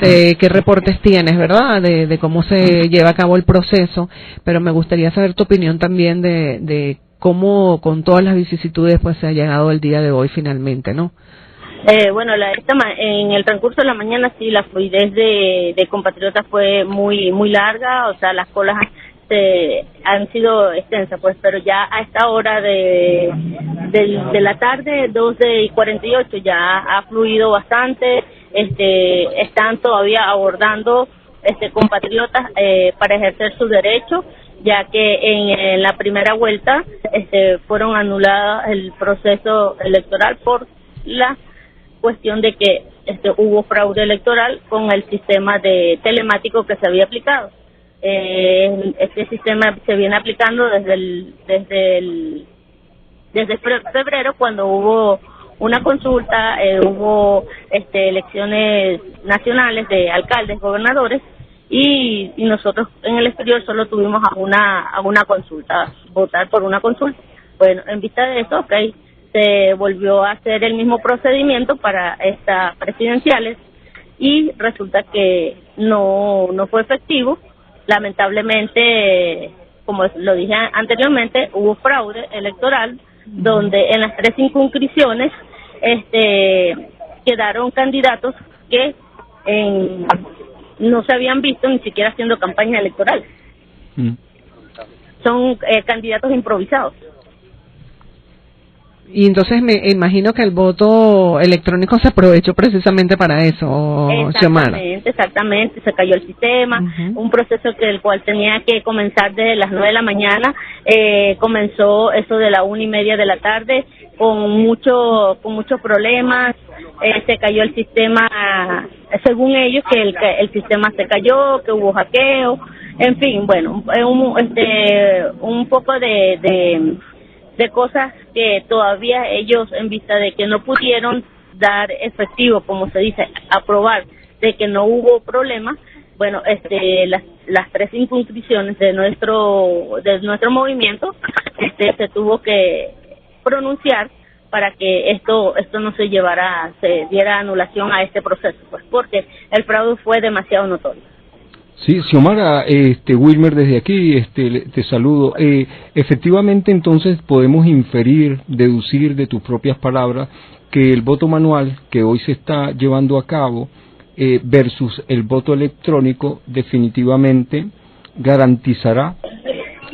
qué reportes tienes, ¿verdad?, de cómo se lleva a cabo el proceso, pero me gustaría saber tu opinión también de cómo con todas las vicisitudes pues se ha llegado el día de hoy finalmente, ¿no? Bueno, en el transcurso de la mañana sí, la fluidez de compatriotas fue muy larga, o sea, las colas han sido extensas, pues, pero ya a esta hora de la tarde, 12:48, ya ha fluido bastante. Están todavía abordando compatriotas para ejercer su derecho, ya que en la primera vuelta fueron anuladas el proceso electoral por la cuestión de que hubo fraude electoral con el sistema telemático que se había aplicado. Este sistema se viene aplicando desde desde febrero, cuando hubo una consulta, hubo elecciones nacionales de alcaldes, gobernadores, y nosotros en el exterior solo tuvimos a una consulta, votar por una consulta. Bueno, en vista de eso, se volvió a hacer el mismo procedimiento para estas presidenciales y resulta que no fue efectivo. Lamentablemente, como lo dije anteriormente, hubo fraude electoral donde en las 3 circunscripciones quedaron candidatos que no se habían visto ni siquiera haciendo campaña electoral. Son candidatos improvisados. Y entonces me imagino que el voto electrónico se aprovechó precisamente para eso, Xiomara. Exactamente, se cayó el sistema, un proceso el cual tenía que comenzar desde las 9 de la mañana, comenzó eso de la 1:30 de la tarde, con muchos problemas, se cayó el sistema, según ellos, que el sistema se cayó, que hubo hackeo, en fin, bueno, un poco de cosas que todavía ellos, en vista de que no pudieron dar efectivo, como se dice, aprobar de que no hubo problema, bueno, las 3 circunscripciones de nuestro movimiento, se tuvo que pronunciar para que esto no se diera anulación a este proceso, pues porque el fraude fue demasiado notorio. Sí, Xiomara, Wilmer, desde aquí te saludo. Efectivamente, entonces podemos deducir de tus propias palabras que el voto manual que hoy se está llevando a cabo versus el voto electrónico definitivamente garantizará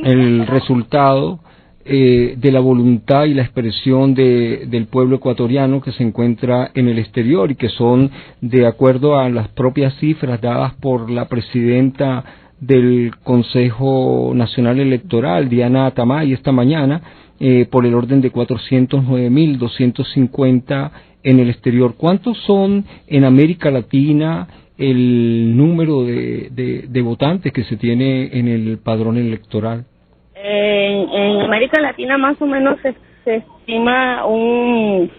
el resultado de la voluntad y la expresión del pueblo ecuatoriano que se encuentra en el exterior y que son, de acuerdo a las propias cifras dadas por la presidenta del Consejo Nacional Electoral, Diana Atamay, esta mañana, por el orden de 409.250 en el exterior. ¿Cuántos son en América Latina el número de votantes que se tiene en el padrón electoral? En América Latina más o menos se estima un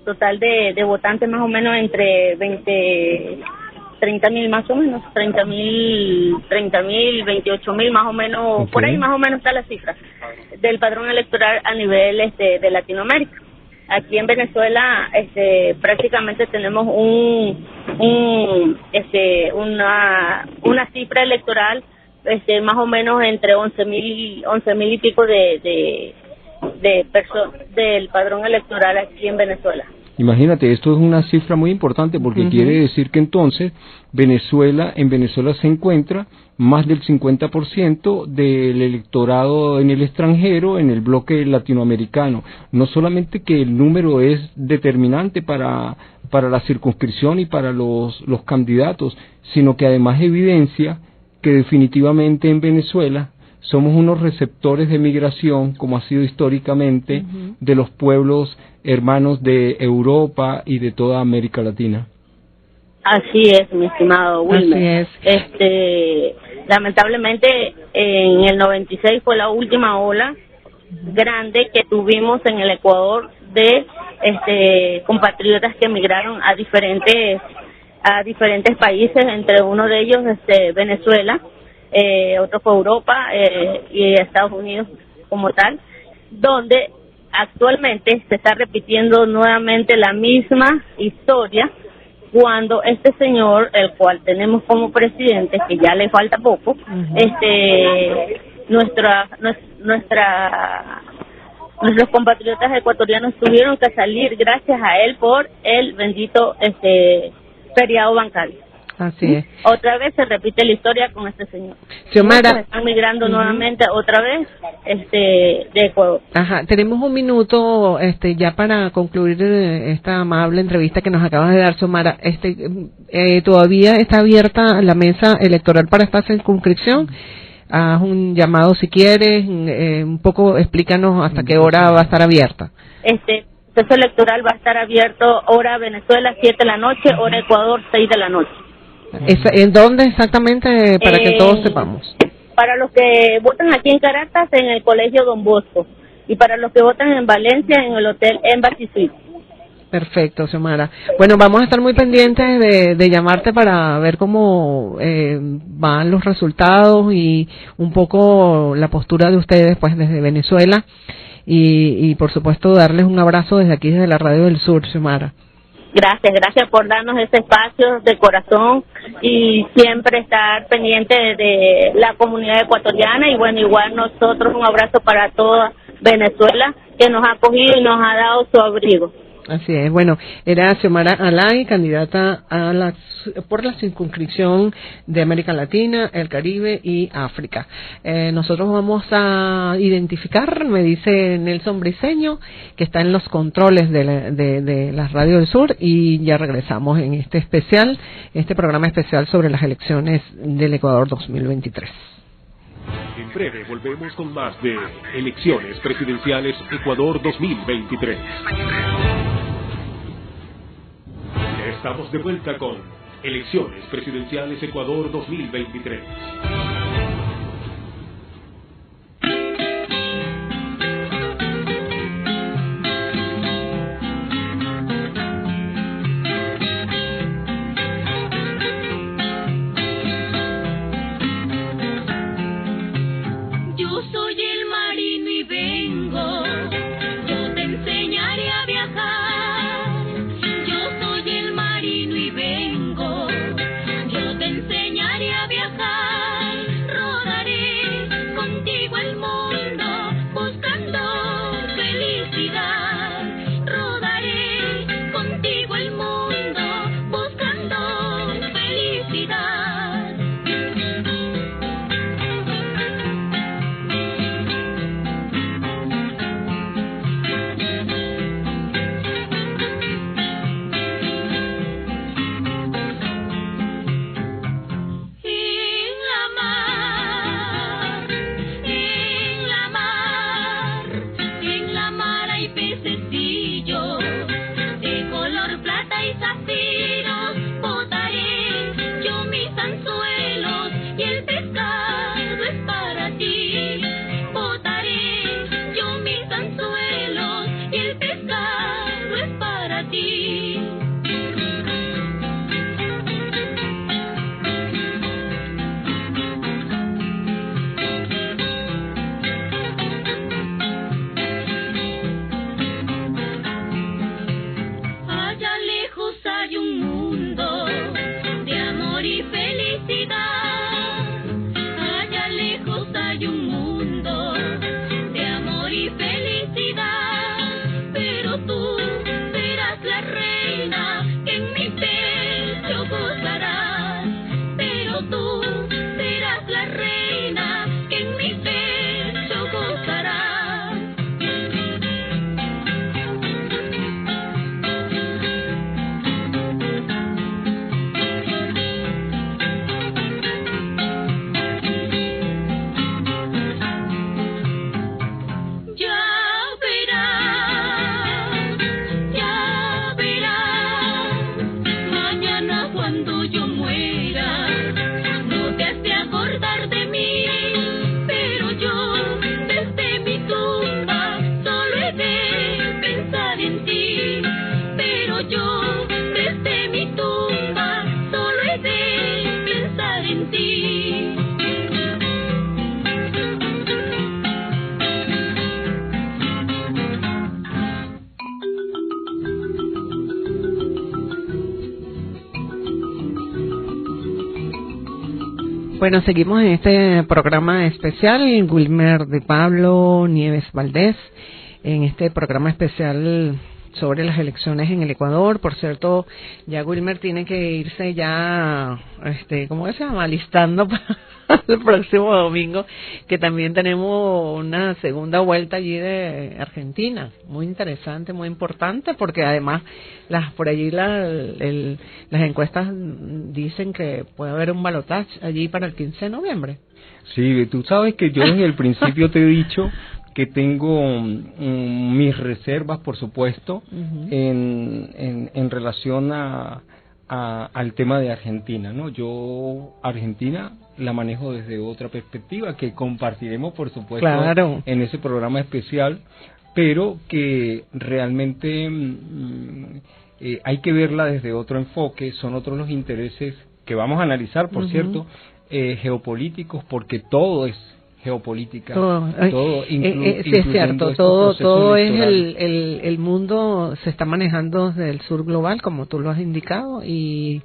total de votantes más o menos entre 30.000 más o menos, 30.000, 28.000 más o menos, okay. Por ahí más o menos está la cifra del padrón electoral a nivel de Latinoamérica. Aquí en Venezuela prácticamente tenemos una cifra electoral más o menos entre 11.000 y pico de personas del padrón electoral aquí en Venezuela. Imagínate, esto es una cifra muy importante porque quiere decir que entonces en Venezuela se encuentra más del 50% del electorado en el extranjero, en el bloque latinoamericano. No solamente que el número es determinante para la circunscripción y para los candidatos, sino que además evidencia que definitivamente en Venezuela somos unos receptores de migración, como ha sido históricamente, de los pueblos hermanos de Europa y de toda América Latina. Así es, mi estimado Wilmer. Así es. Lamentablemente, en el 96 fue la última ola grande que tuvimos en el Ecuador de compatriotas que emigraron a diferentes países, entre uno de ellos Venezuela, otro fue Europa y Estados Unidos como tal, donde actualmente se está repitiendo nuevamente la misma historia cuando este señor, el cual tenemos como presidente, que ya le falta poco, nuestros compatriotas ecuatorianos tuvieron que salir gracias a él por el bendito feriado bancario. Así es. Otra vez se repite la historia con este señor. Xiomara, están migrando nuevamente otra vez de Ecuador. Ajá, tenemos un minuto ya para concluir esta amable entrevista que nos acabas de dar, Xiomara. Todavía está abierta la mesa electoral para esta circunscripción. Haz un llamado si quieres, un poco explícanos hasta qué hora va a estar abierta. El proceso electoral va a estar abierto hora Venezuela 7 de la noche, hora Ecuador 6 de la noche. ¿En dónde exactamente, para que todos sepamos? Para los que votan aquí en Caracas, en el Colegio Don Bosco. y para los que votan en Valencia, en el Hotel Embassy Suite. Perfecto, Xiomara. Bueno, vamos a estar muy pendientes de llamarte para ver cómo van los resultados y un poco la postura de ustedes, pues, desde Venezuela. Y por supuesto, darles un abrazo desde aquí, desde la Radio del Sur, Xiomara. Gracias por darnos ese espacio de corazón y siempre estar pendiente de la comunidad ecuatoriana. Y bueno, igual nosotros, un abrazo para toda Venezuela que nos ha acogido y nos ha dado su abrigo. Así es. Bueno, era Xiomara Alay, candidata por la circunscripción de América Latina, el Caribe y África. Nosotros vamos a identificar, me dice Nelson Briceño, que está en los controles de la Radio del Sur, y ya regresamos en este programa especial sobre las elecciones del Ecuador 2023. En breve volvemos con más de Elecciones Presidenciales Ecuador 2023. Estamos de vuelta con Elecciones Presidenciales Ecuador 2023. Yo soy el marino y vengo, yo te enseñaré a viajar. Yo soy el marino y vengo, yo te enseñaré a viajar. Rodaré contigo el mundo buscando felicidad. Rodaré contigo el mundo buscando felicidad. En la mar hay pececillos de color plata y zafiros. Botaré yo mis anzuelos y el pescado es para ti. Botaré yo mis anzuelos y el pescado es para ti. Allá lejos hay un mundo de amor y felicidad. Allá lejos hay un mundo de amor y felicidad. Pero tú serás la reina que en mi pecho gozarás. Pero tú serás la reina que en mi pecho gozarás. Ya verás, mañana cuando yo muera, no te has de acordar de mí, pero yo desde mi tumba solo he de pensar en ti, pero yo desde mi tumba solo he de pensar en ti. Bueno, seguimos en este programa especial, Wilmer de Pablo Nieves Valdés, en este programa especial sobre las elecciones en el Ecuador. Por cierto, ya Wilmer tiene que irse ya, ¿cómo se llama? Alistando para el próximo domingo, que también tenemos una segunda vuelta allí de Argentina, muy interesante, muy importante, porque además por allí las encuestas dicen que puede haber un balotaje allí para el 15 de noviembre. Sí, tú sabes que yo desde el principio te he dicho que tengo mis reservas, por supuesto, en relación a al tema de Argentina, ¿no? Yo Argentina la manejo desde otra perspectiva que compartiremos, por supuesto, claro, en ese programa especial, pero que realmente hay que verla desde otro enfoque. Son otros los intereses que vamos a analizar, por cierto, geopolíticos, porque todo es geopolítica, todo sí, es cierto, todo es el mundo se está manejando desde el sur global, como tú lo has indicado, y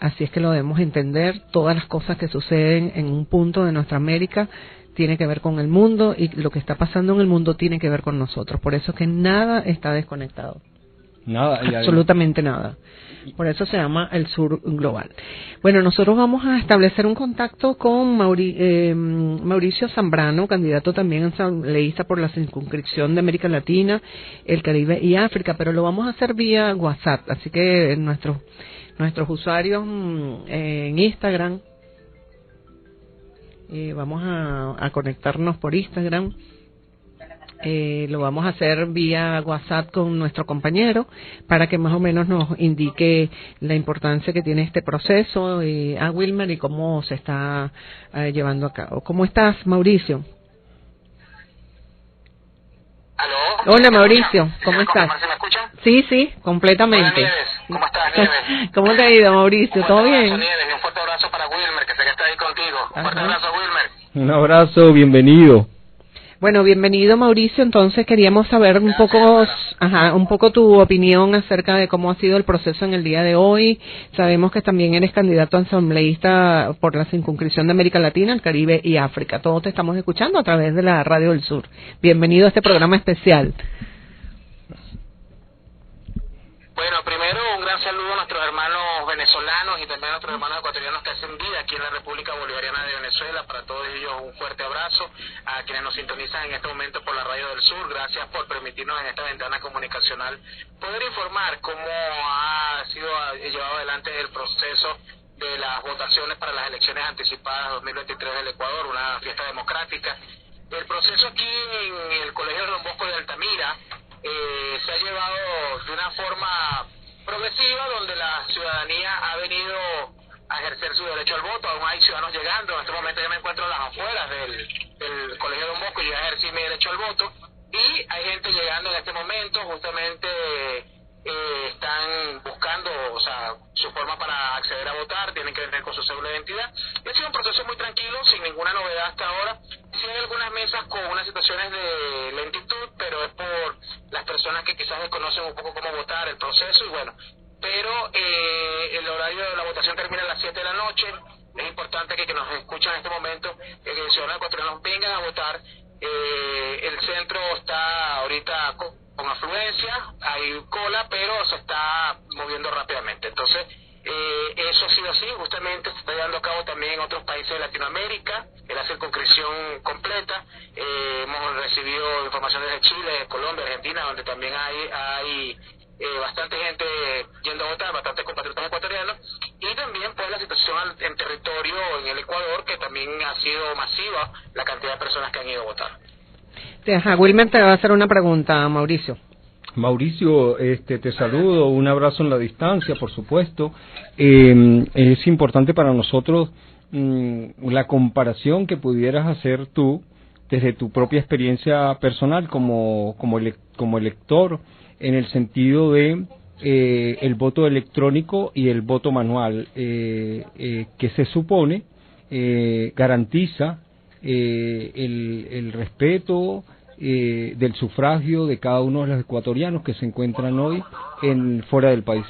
así es que lo debemos entender. Todas las cosas que suceden en un punto de nuestra América tiene que ver con el mundo, y lo que está pasando en el mundo tiene que ver con nosotros. Por eso es que nada está desconectado. Nada, absolutamente nada. Por eso se llama el sur global. Bueno, nosotros vamos a establecer un contacto con Mauricio Zambrano, candidato también asambleísta por la circunscripción de América Latina, el Caribe y África, pero lo vamos a hacer vía WhatsApp. Así que nuestros usuarios en Instagram, vamos a conectarnos por Instagram. Lo vamos a hacer vía WhatsApp con nuestro compañero para que más o menos nos indique la importancia que tiene este proceso a Wilmer y cómo se está llevando a cabo. ¿Cómo estás, Mauricio? ¿Aló? Hola, Mauricio, ¿cómo estás? ¿Se me escucha? Sí, completamente. Hola, Nieves. ¿Cómo estás, Nieves? ¿Cómo te ha ido, Mauricio? ¿Todo bien? Nieves, y un fuerte abrazo para Wilmer, que sé que está ahí contigo. Un fuerte abrazo, Wilmer. Un abrazo, bienvenido. Bueno, bienvenido, Mauricio. Entonces queríamos saber un poco tu opinión acerca de cómo ha sido el proceso en el día de hoy. Sabemos que también eres candidato asambleísta por la circunscripción de América Latina, el Caribe y África. Todos te estamos escuchando a través de la Radio del Sur. Bienvenido a este programa especial. Bueno, primero un gran saludo a nuestros hermanos venezolanos y también a nuestros hermanos ecuatorianos que hacen vida aquí en la República Bolivariana de Venezuela. Para todos ellos un fuerte abrazo. A quienes nos sintonizan en este momento por la Radio del Sur, gracias por permitirnos en esta ventana comunicacional poder informar cómo ha sido llevado adelante el proceso de las votaciones para las elecciones anticipadas 2023 del Ecuador, una fiesta democrática. El proceso aquí en el Colegio Don Bosco de Altamira se ha llevado de una forma progresiva, donde la ciudadanía ha venido a ejercer su derecho al voto. Aún hay ciudadanos llegando. En este momento yo me encuentro a las afueras del Colegio Don Bosco y yo ejercí mi derecho al voto, y hay gente llegando en este momento. Justamente están buscando, su forma para acceder a votar. Tienen que venir con su cédula de identidad. Y ha sido un proceso muy tranquilo, sin ninguna novedad hasta ahora. Sí hay algunas mesas con unas situaciones de lentitud, pero es por las personas que quizás desconocen un poco cómo votar, el proceso, y bueno. Pero el horario de la votación termina a las 7 de la noche. Es importante que nos escuchan en este momento, que los ciudadanos ecuatorianos vengan a votar. El centro está ahorita con afluencia, hay cola, pero se está moviendo rápidamente. Entonces, eso ha sido así. Justamente se está llevando a cabo también en otros países de Latinoamérica, en la circunscripción completa. Hemos recibido información desde Chile, Colombia, Argentina, donde también hay bastante gente yendo a votar, bastantes compatriotas ecuatorianos, y también pues la situación en territorio en el Ecuador, que también ha sido masiva la cantidad de personas que han ido a votar. Wilmer te va a hacer una pregunta, Mauricio. Mauricio, te saludo, un abrazo en la distancia, por supuesto. Es importante para nosotros la comparación que pudieras hacer tú desde tu propia experiencia personal como elector, en el sentido de el voto electrónico y el voto manual, que se supone garantiza el respeto del sufragio de cada uno de los ecuatorianos que se encuentran hoy fuera del país.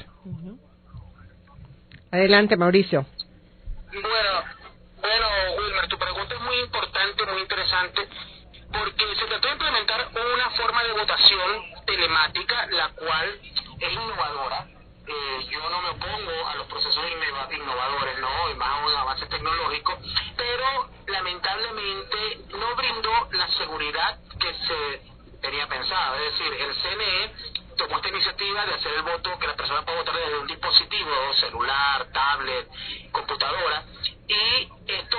Adelante, Mauricio. Bueno, Wilmer, tu pregunta es muy importante, muy interesante, porque se trató de implementar una forma de votación telemática, la cual es innovadora. Yo no me opongo a los procesos innovadores, ¿no? Y más a un avance tecnológico, pero lamentablemente no brindó la seguridad que se tenía pensada. Es decir, el CNE tomó esta iniciativa de hacer el voto, que la persona puede votar desde un dispositivo, celular, tablet, computadora. Y esto,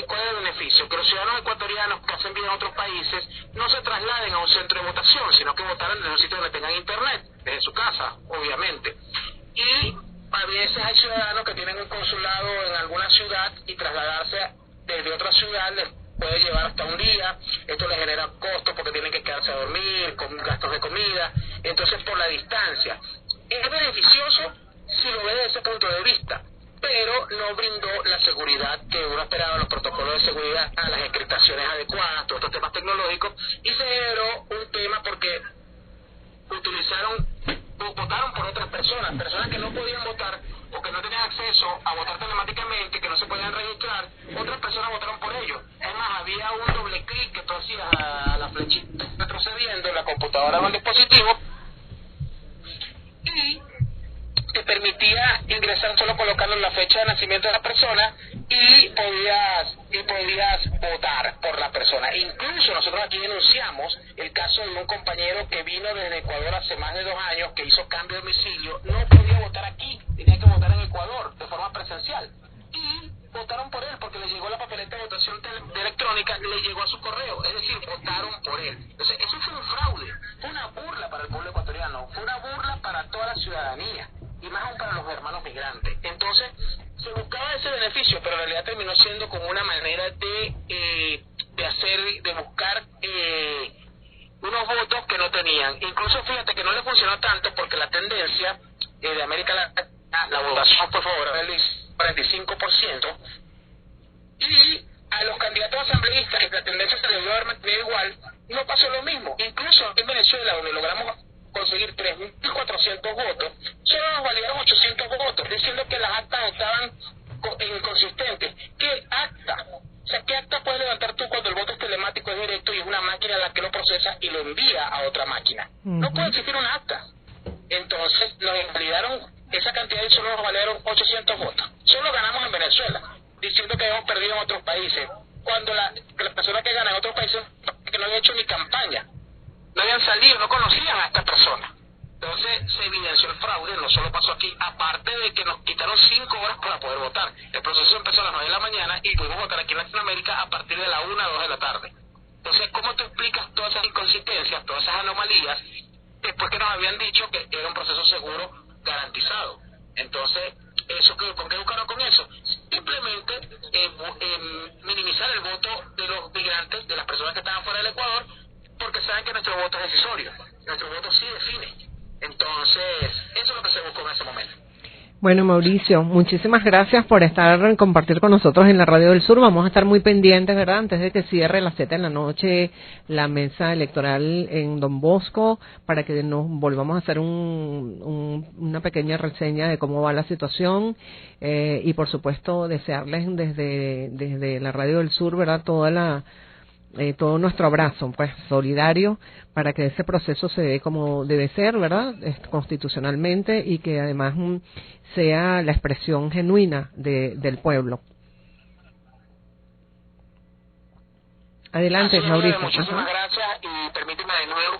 ¿cuál es el beneficio? Que los ciudadanos ecuatorianos que hacen vida en otros países no se trasladen a un centro de votación, sino que votaran en un sitio donde tengan internet, desde su casa, obviamente. Y a veces hay ciudadanos que tienen un consulado en alguna ciudad y trasladarse desde otra ciudad les puede llevar hasta un día. Esto les genera costos porque tienen que quedarse a dormir, con gastos de comida. Entonces, por la distancia, es beneficioso si lo ve desde ese punto de vista, pero no brindó la seguridad que uno esperaba, los protocolos de seguridad, a las encriptaciones adecuadas, todos estos temas tecnológicos, y se generó un tema porque votaron por otras personas que no podían votar o que no tenían acceso a votar telemáticamente, que no se podían registrar. Otras personas votaron por ellos. Es más, había un doble clic que tú hacías a la flechita retrocediendo en la computadora o el dispositivo y te permitía ingresar solo colocando la fecha de nacimiento de la persona y podías votar por la persona. Incluso nosotros aquí denunciamos el caso de un compañero que vino desde Ecuador hace más de 2 años, que hizo cambio de domicilio, no podía votar aquí, tenía que votar en Ecuador de forma presencial. Y votaron por él porque le llegó la papeleta de votación electrónica, le llegó a su correo, es decir, votaron por él. Entonces, eso fue un fraude, fue una burla para el pueblo ecuatoriano, fue una burla para toda la ciudadanía y más aún para los hermanos migrantes. Entonces, se buscaba ese beneficio, pero en realidad terminó siendo como una manera de buscar unos votos que no tenían. Incluso fíjate que no le funcionó tanto porque la tendencia de América Latina, la votación fue favorable del 45%, y a los candidatos asambleístas que la tendencia se les dio a haber mantenido igual, no pasó lo mismo. Incluso en Venezuela, donde logramos conseguir 3.400 votos, solo nos valieron 800 votos, diciendo que las actas estaban inconsistentes. ¿Qué acta? O sea, ¿qué acta puedes levantar tú cuando el voto es telemático, es directo y es una máquina la que lo procesa y lo envía a otra máquina? No puede existir una acta. Entonces nos invalidaron esa cantidad y solo nos valieron 800 votos. Solo ganamos en Venezuela, diciendo que habíamos perdido en otros países, cuando la persona que gana en otros países que no había hecho ni campaña, no habían salido, no conocían a esta persona. Entonces se evidenció el fraude, no solo pasó aquí, aparte de que nos quitaron 5 horas para poder votar. El proceso empezó a las 9 de la mañana y pudimos votar aquí en Latinoamérica a partir de la 1 a 2 de la tarde. Entonces, ¿cómo te explicas todas esas inconsistencias, todas esas anomalías, después que nos habían dicho que era un proceso seguro garantizado? Entonces, ¿por qué buscaron con eso? Simplemente minimizar el voto de los migrantes, de las personas que estaban fuera del Ecuador, porque saben que nuestro voto es decisorio, nuestro voto sí define. Entonces, eso es lo que se buscó en ese momento. Bueno, Mauricio, muchísimas gracias por compartir con nosotros en la Radio del Sur. Vamos a estar muy pendientes, ¿verdad? Antes de que cierre a las 7 de la noche la mesa electoral en Don Bosco, para que nos volvamos a hacer una pequeña reseña de cómo va la situación y, por supuesto, desearles desde la Radio del Sur, ¿verdad? Todo nuestro abrazo, pues, solidario, para que ese proceso se dé como debe ser, ¿verdad? Constitucionalmente, y que además sea la expresión genuina del pueblo. Adelante, Mauricio. Muchísimas gracias, y permíteme de nuevo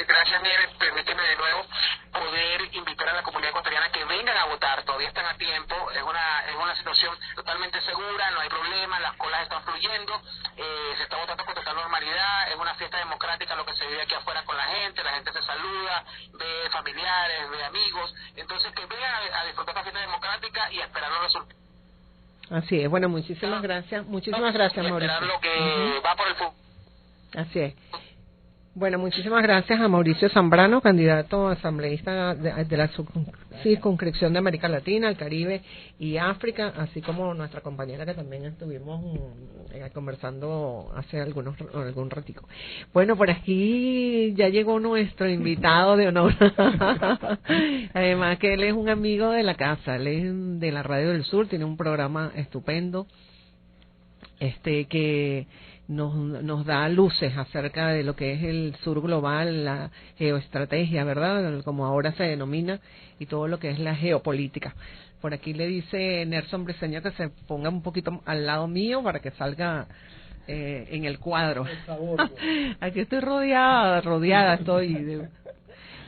gracias, Nieves, permíteme de nuevo poder invitar a la comunidad ecuatoriana que vengan a votar. Todavía están a tiempo, es una situación totalmente segura, no hay problema, las colas están fluyendo, se está votando con total normalidad, es una fiesta democrática lo que se vive aquí afuera con la gente se saluda, ve familiares, ve amigos, entonces que vengan a disfrutar la fiesta democrática y a esperar los resultados. Así es, bueno, muchísimas gracias, Mauricio. Esperar lo que va por el fútbol. Así es. Bueno, muchísimas gracias a Mauricio Zambrano, candidato asambleísta de la circunscripción de América Latina, el Caribe y África, así como nuestra compañera que también estuvimos conversando hace algún ratico. Bueno, por aquí ya llegó nuestro invitado de honor. Además que él es un amigo de la casa, él es de la Radio del Sur, tiene un programa estupendo que nos da luces acerca de lo que es el sur global, la geoestrategia, ¿verdad? Como ahora se denomina, y todo lo que es la geopolítica. Por aquí le dice Nelson Briceño que se ponga un poquito al lado mío para que salga en el cuadro. Aquí estoy rodeada estoy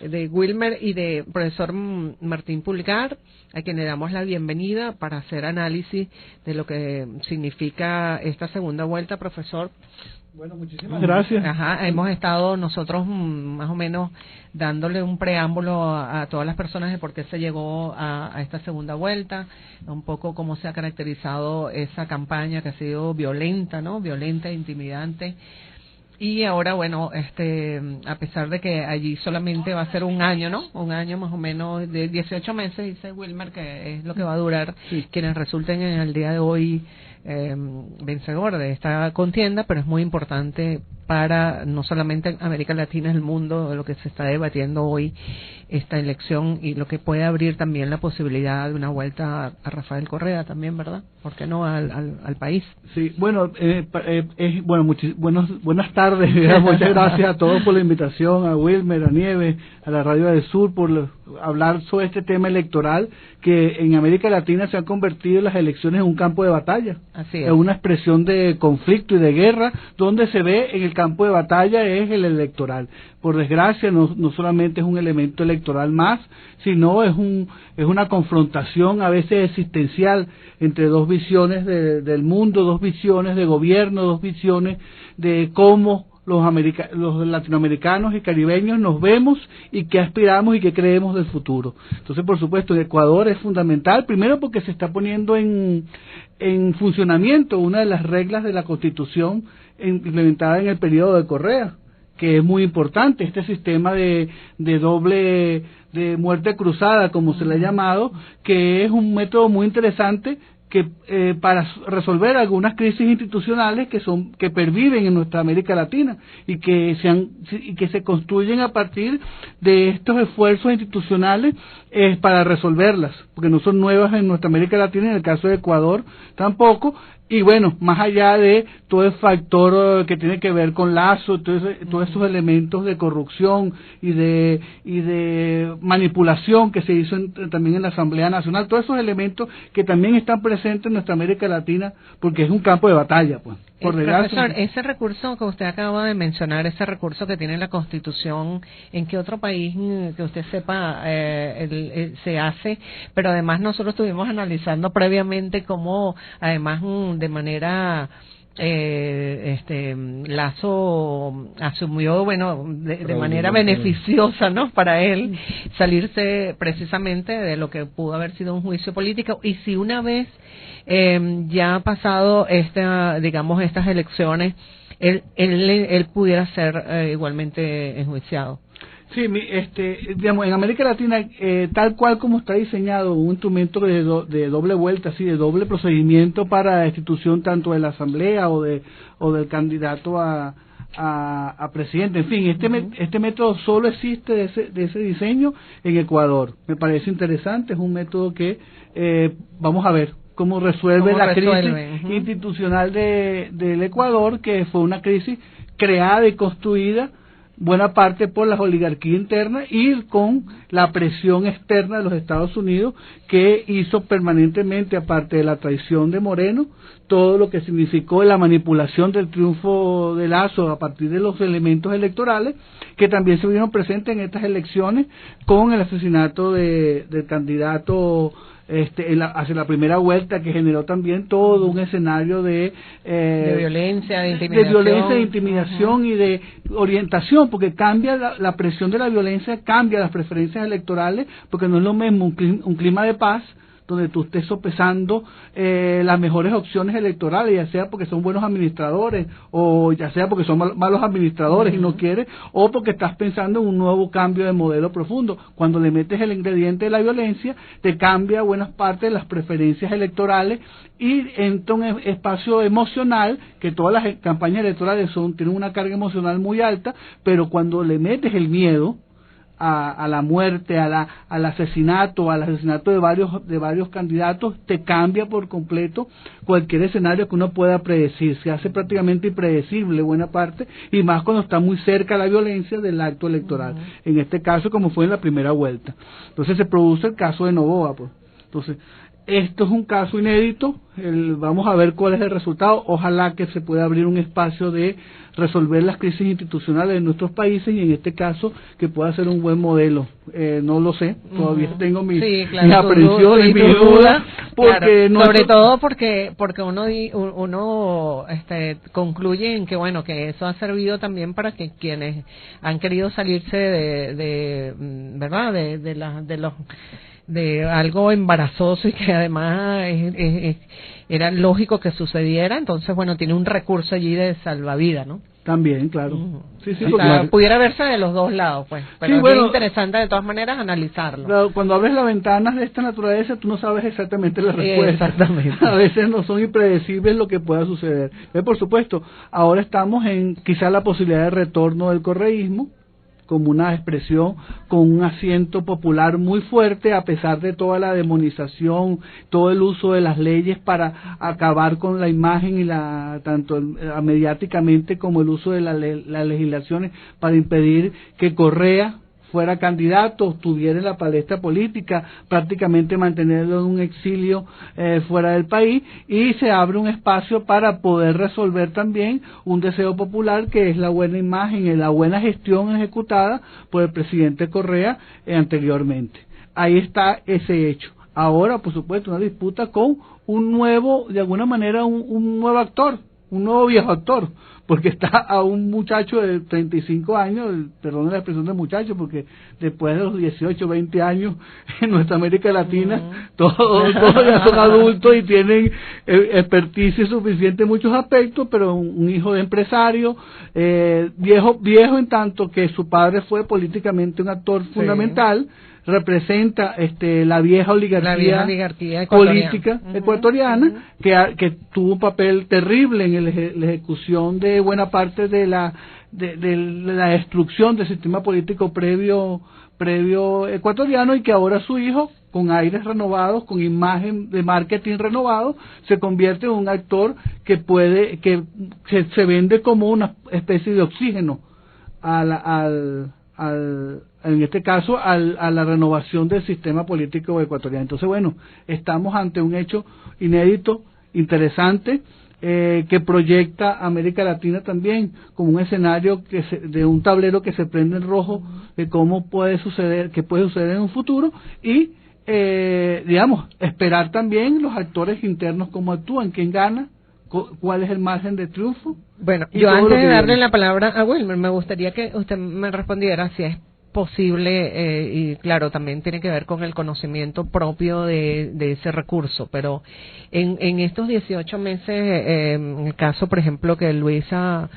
de Wilmer y de profesor Martín Pulgar, a quien le damos la bienvenida para hacer análisis de lo que significa esta segunda vuelta. Profesor, Bueno, muchísimas gracias. Hemos estado nosotros más o menos dándole un preámbulo a todas las personas de por qué se llegó a esta segunda vuelta, un poco cómo se ha caracterizado esa campaña que ha sido violenta, ¿no? Violenta, intimidante. Y ahora, bueno, a pesar de que allí solamente va a ser un año, ¿no? Un año más o menos de 18 meses, dice Wilmer, que es lo que va a durar quienes resulten en el día de hoy vencedor de esta contienda, pero es muy importante para no solamente América Latina, el mundo, de lo que se está debatiendo hoy esta elección y lo que puede abrir también la posibilidad de una vuelta a Rafael Correa también, ¿verdad? ¿Por qué no al país? Sí, bueno, buenas tardes, muchas gracias a todos por la invitación, a Wilmer, a Nieves, a la Radio del Sur por hablar sobre este tema electoral que en América Latina se han convertido las elecciones en un campo de batalla. Así es. Es una expresión de conflicto y de guerra, donde se ve en el campo de batalla es el electoral. Por desgracia, no solamente es un elemento electoral más, sino es una confrontación a veces existencial entre dos visiones del mundo, dos visiones de gobierno, dos visiones de cómo los latinoamericanos y caribeños nos vemos y qué aspiramos y qué creemos del futuro. Entonces, por supuesto, en Ecuador es fundamental, primero porque se está poniendo en funcionamiento una de las reglas de la Constitución implementada en el periodo de Correa, que es muy importante, este sistema de muerte cruzada, como se le ha llamado, que es un método muy interesante que para resolver algunas crisis institucionales que perviven en nuestra América Latina y que se construyen a partir de estos esfuerzos institucionales para resolverlas, porque no son nuevas en nuestra América Latina, en el caso de Ecuador tampoco. Y bueno, más allá de todo el factor que tiene que ver con Lazo, todos esos elementos de corrupción y de manipulación que se hizo también en la Asamblea Nacional, todos esos elementos que también están presentes en nuestra América Latina, porque es un campo de batalla, pues. Profesor, ese recurso que usted acaba de mencionar, ese recurso que tiene la Constitución, ¿en qué otro país que usted sepa se hace? Pero además nosotros estuvimos analizando previamente cómo, además de manera Lazo asumió, bueno, de manera beneficiosa, ¿no?, para él salirse precisamente de lo que pudo haber sido un juicio político. Y si una vez ya ha pasado estas elecciones, él pudiera ser igualmente enjuiciado. Sí, digamos, en América Latina, tal cual como está diseñado un instrumento de doble vuelta, así de doble procedimiento para la destitución tanto de la Asamblea o del candidato a presidente. En fin, este método solo existe de ese diseño en Ecuador. Me parece interesante, es un método que vamos a ver cómo resuelve la crisis institucional del Ecuador, que fue una crisis creada y construida buena parte por la oligarquía interna y con la presión externa de los Estados Unidos, que hizo permanentemente, aparte de la traición de Moreno, todo lo que significó la manipulación del triunfo de Lazo a partir de los elementos electorales, que también se vieron presentes en estas elecciones con el asesinato del candidato hacia la primera vuelta, que generó también todo un escenario de violencia, de intimidación y de orientación, porque cambia la presión de la violencia, cambia las preferencias electorales, porque no es lo mismo un clima de paz donde tú estés sopesando las mejores opciones electorales, ya sea porque son buenos administradores o ya sea porque son malos administradores y no quieres, o porque estás pensando en un nuevo cambio de modelo profundo. Cuando le metes el ingrediente de la violencia, te cambia buenas partes de las preferencias electorales y entra un espacio emocional, que todas las campañas electorales tienen una carga emocional muy alta, pero cuando le metes el miedo a la muerte, al asesinato de varios candidatos, te cambia por completo cualquier escenario que uno pueda predecir. Se hace prácticamente impredecible buena parte, y más cuando está muy cerca la violencia del acto electoral. En este caso, como fue en la primera vuelta. Entonces se produce el caso de Noboa, pues. Entonces, Esto es un caso inédito, vamos a ver cuál es el resultado. Ojalá que se pueda abrir un espacio de resolver las crisis institucionales de nuestros países y en este caso que pueda ser un buen modelo. No lo sé, todavía tengo mis aprensiones, mis dudas, porque claro, sobre todo porque uno concluye en que bueno, que eso ha servido también para que quienes han querido salirse de verdad de algo embarazoso y que además era lógico que sucediera, entonces bueno, tiene un recurso allí de salvavidas, ¿no? También, claro. Sí, o sea, pudiera verse de los dos lados, pues, pero sí, es bien interesante de todas maneras analizarlo. Claro, cuando abres las ventanas de esta naturaleza, tú no sabes exactamente la respuesta. Exactamente. A veces no son impredecibles lo que pueda suceder. Por supuesto, ahora estamos en quizá la posibilidad de retorno del correísmo, como una expresión con un asiento popular muy fuerte, a pesar de toda la demonización, todo el uso de las leyes para acabar con la imagen y tanto mediáticamente como el uso de las legislaciones para impedir que Correa fuera candidato, estuviera en la palestra política, prácticamente mantenerlo en un exilio fuera del país, y se abre un espacio para poder resolver también un deseo popular que es la buena imagen y la buena gestión ejecutada por el presidente Correa anteriormente. Ahí está ese hecho. Ahora, por supuesto, una disputa con un nuevo, de alguna manera, un nuevo actor, un nuevo viejo actor, porque está a un muchacho de 35 años, perdón la expresión de muchacho, porque después de los 18, 20 años en nuestra América Latina, todos ya son adultos y tienen experticia suficiente en muchos aspectos, pero un hijo de empresario, viejo en tanto que su padre fue políticamente un actor fundamental, representa la vieja oligarquía política ecuatoriana, que tuvo un papel terrible en la ejecución de buena parte de la destrucción del sistema político previo ecuatoriano, y que ahora su hijo, con aires renovados, con imagen de marketing renovado, se convierte en un actor que se vende como una especie de oxígeno en este caso a la renovación del sistema político ecuatoriano. Entonces, bueno, estamos ante un hecho inédito, interesante, que proyecta a América Latina también como un escenario de un tablero que se prende en rojo de cómo puede suceder en un futuro, y esperar también los actores internos cómo actúan, quién gana, cuál es el margen de triunfo. Bueno, yo antes de darle la palabra a Wilmer, me gustaría que usted me respondiera si es posible, y claro, también tiene que ver con el conocimiento propio de ese recurso, pero en estos 18 meses, en el caso, por ejemplo, que Luisa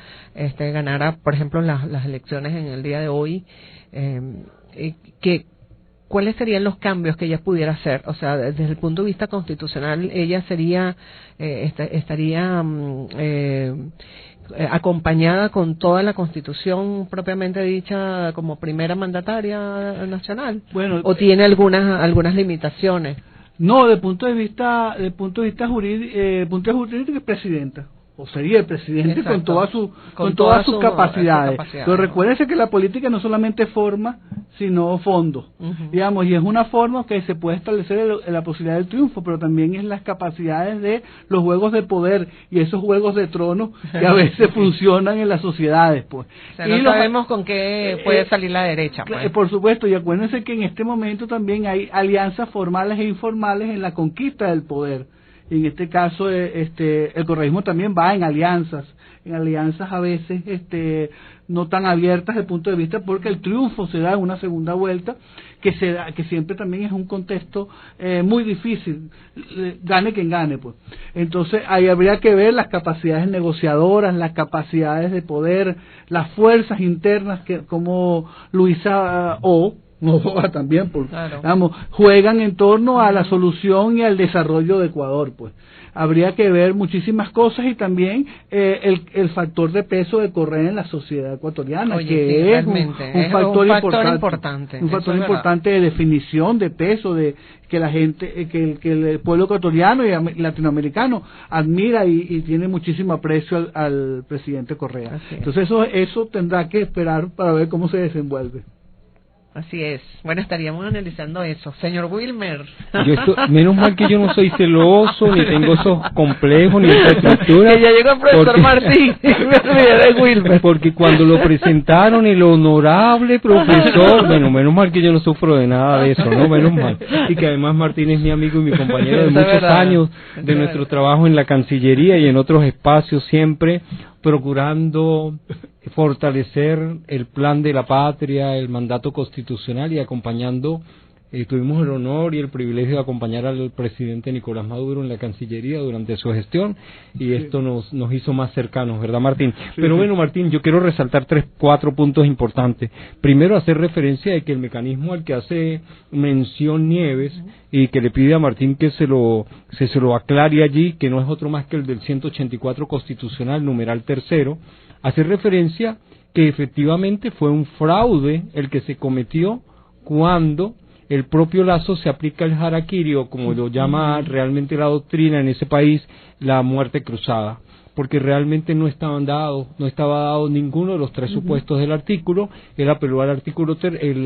ganara, por ejemplo, las elecciones en el día de hoy, ¿cuáles serían los cambios que ella pudiera hacer? O sea, desde el punto de vista constitucional, ella estaría acompañada con toda la Constitución propiamente dicha como primera mandataria nacional, o tiene algunas limitaciones. No, desde el punto de vista jurídico es presidenta, o sería el presidente. Exacto. con todas sus capacidades. Pero recuérdense que la política no solamente forma, sino fondo, digamos, y es una forma que se puede establecer la posibilidad del triunfo, pero también es las capacidades de los juegos de poder y esos juegos de tronos que a veces funcionan en las sociedades, pues. O sea, no sabemos con qué puede salir la derecha, pues. Por supuesto, y acuérdense que en este momento también hay alianzas formales e informales en la conquista del poder. Y en este caso, el correísmo también va en alianzas a veces no tan abiertas desde el punto de vista, porque el triunfo se da en una segunda vuelta, que siempre también es un contexto muy difícil, gane quien gane, pues. Entonces ahí habría que ver las capacidades negociadoras, las capacidades de poder, las fuerzas internas que como Luisa también, claro, juegan en torno a la solución y al desarrollo de Ecuador, pues. Habría que ver muchísimas cosas, y también el factor de peso de Correa en la sociedad ecuatoriana, que es un factor importante. Un factor importante de definición de peso, de que la gente, que el pueblo ecuatoriano y latinoamericano admira y tiene muchísimo aprecio al presidente Correa. Entonces eso tendrá que esperar para ver cómo se desenvuelve. Así es. Bueno, estaríamos analizando eso. Señor Wilmer. Menos mal que yo no soy celoso, ni tengo esos complejos, ni esa estructura. Que ya llegó el profesor Martín, me olvidé de Wilmer. Porque cuando lo presentaron, el honorable profesor, bueno, menos mal que yo no sufro de nada de eso, ¿no? Menos mal. Y que además Martín es mi amigo y mi compañero de muchos años de nuestro trabajo en la Cancillería y en otros espacios, siempre procurando fortalecer el plan de la patria, el mandato constitucional y acompañando, tuvimos el honor y el privilegio de acompañar al presidente Nicolás Maduro en la Cancillería durante su gestión y esto nos hizo más cercanos, ¿verdad, Martín? Pero bueno, Martín, yo quiero resaltar 4 puntos importantes. Primero, hacer referencia de que el mecanismo al que hace mención Nieves y que le pide a Martín que se lo aclare allí, que no es otro más que el del 184 constitucional, numeral 3º, hacer referencia que efectivamente fue un fraude el que se cometió cuando el propio Lazo se aplica el harakiri, o como lo llama realmente la doctrina en ese país, la muerte cruzada, porque realmente no estaba dado ninguno de los 3 supuestos del artículo. Él apeló al artículo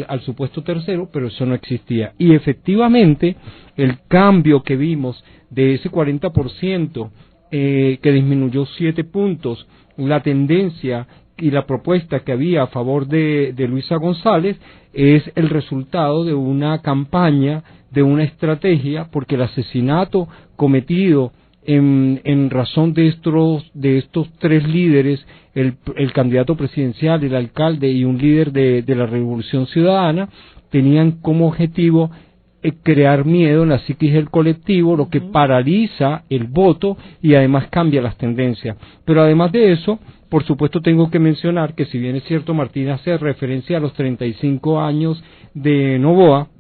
al supuesto tercero, pero eso no existía. Y efectivamente, el cambio que vimos de ese 40%, que disminuyó 7 puntos, la tendencia y la propuesta que había a favor de Luisa González, es el resultado de una campaña, de una estrategia, porque el asesinato cometido en razón de estos 3 líderes, el candidato presidencial, el alcalde y un líder de la Revolución Ciudadana, tenían como objetivo crear miedo en la psiquis del colectivo, lo que paraliza el voto y además cambia las tendencias. Pero además de eso, por supuesto tengo que mencionar que si bien es cierto Martín hace referencia a los 35 años de Noboa,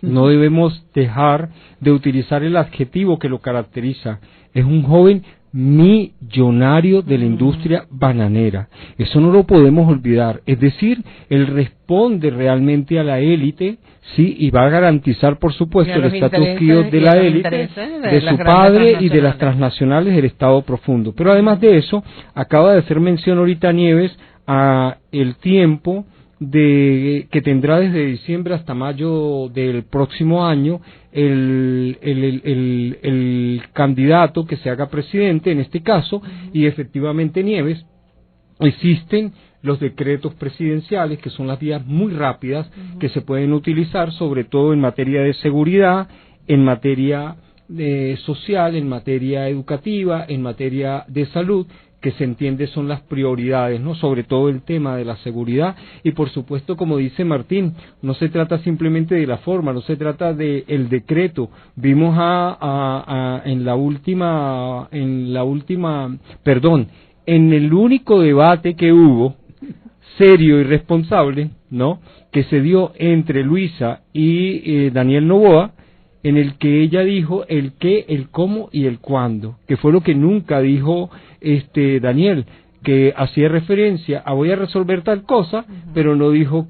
no debemos dejar de utilizar el adjetivo que lo caracteriza. Es un joven millonario de la industria bananera. Eso no lo podemos olvidar. Es decir, él responde realmente a la élite, sí, y va a garantizar, por supuesto, el status quo de la élite, de su padre y de las transnacionales del Estado profundo. Pero además de eso, acaba de hacer mención ahorita Nieves a el tiempo que tendrá desde diciembre hasta mayo del próximo año el candidato que se haga presidente en este caso, y efectivamente Nieves, existen los decretos presidenciales, que son las vías muy rápidas que se pueden utilizar, sobre todo en materia de seguridad, en materia social, en materia educativa, en materia de salud, que se entiende son las prioridades, ¿no? Sobre todo el tema de la seguridad, y por supuesto, como dice Martín, no se trata simplemente de la forma, no se trata de el decreto. Vimos en el único debate que hubo, serio y responsable, ¿no?, que se dio entre Luisa y Daniel Noboa, en el que ella dijo el qué, el cómo y el cuándo, que fue lo que nunca dijo Daniel, que hacía referencia a voy a resolver tal cosa, pero no dijo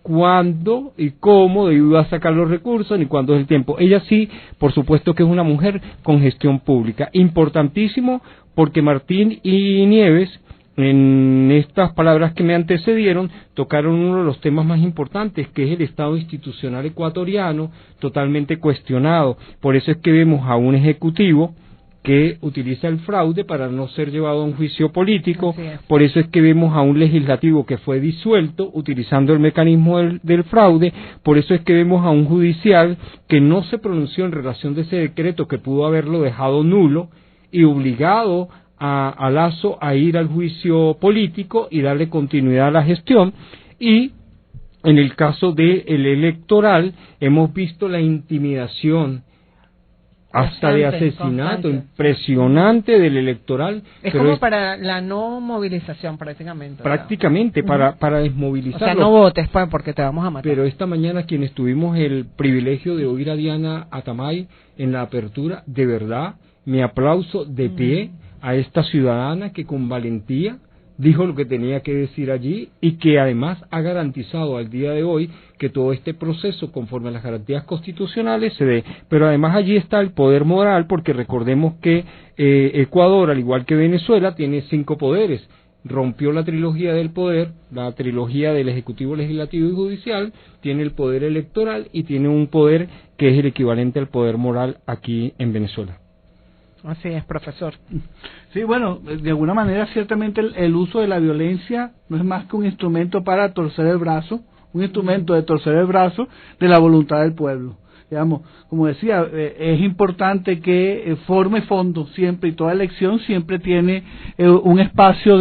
cuándo y cómo iba a sacar los recursos ni cuándo es el tiempo. Ella sí, por supuesto que es una mujer con gestión pública. Importantísimo, porque Martín y Nieves, en estas palabras que me antecedieron, tocaron uno de los temas más importantes, que es el Estado institucional ecuatoriano, totalmente cuestionado. Por eso es que vemos a un ejecutivo que utiliza el fraude para no ser llevado a un juicio político. Por eso es que vemos a un legislativo que fue disuelto utilizando el mecanismo del fraude. Por eso es que vemos a un judicial que no se pronunció en relación de ese decreto, que pudo haberlo dejado nulo y obligado a Lazo a ir al juicio político y darle continuidad a la gestión. Y en el caso del electoral hemos visto la intimidación hasta de asesinato impresionante del electoral. Es como para la no movilización prácticamente. Prácticamente, para desmovilizarlo. O sea, no votes porque te vamos a matar. Pero esta mañana quienes tuvimos el privilegio de oír a Diana Atamay en la apertura, de verdad, mi aplauso de pie a esta ciudadana que con valentía dijo lo que tenía que decir allí y que además ha garantizado al día de hoy que todo este proceso, conforme a las garantías constitucionales, se dé. Pero además allí está el poder moral, porque recordemos que Ecuador, al igual que Venezuela, tiene 5 poderes. rompió la trilogía del poder, la trilogía del Ejecutivo, Legislativo y Judicial, tiene el poder electoral y tiene un poder que es el equivalente al poder moral aquí en Venezuela. Así es, profesor. Sí, bueno, de alguna manera ciertamente el uso de la violencia no es más que un instrumento para torcer el brazo, un instrumento de torcer el brazo de la voluntad del pueblo. Digamos, como decía, es importante que forme fondo siempre, y toda elección siempre tiene un espacio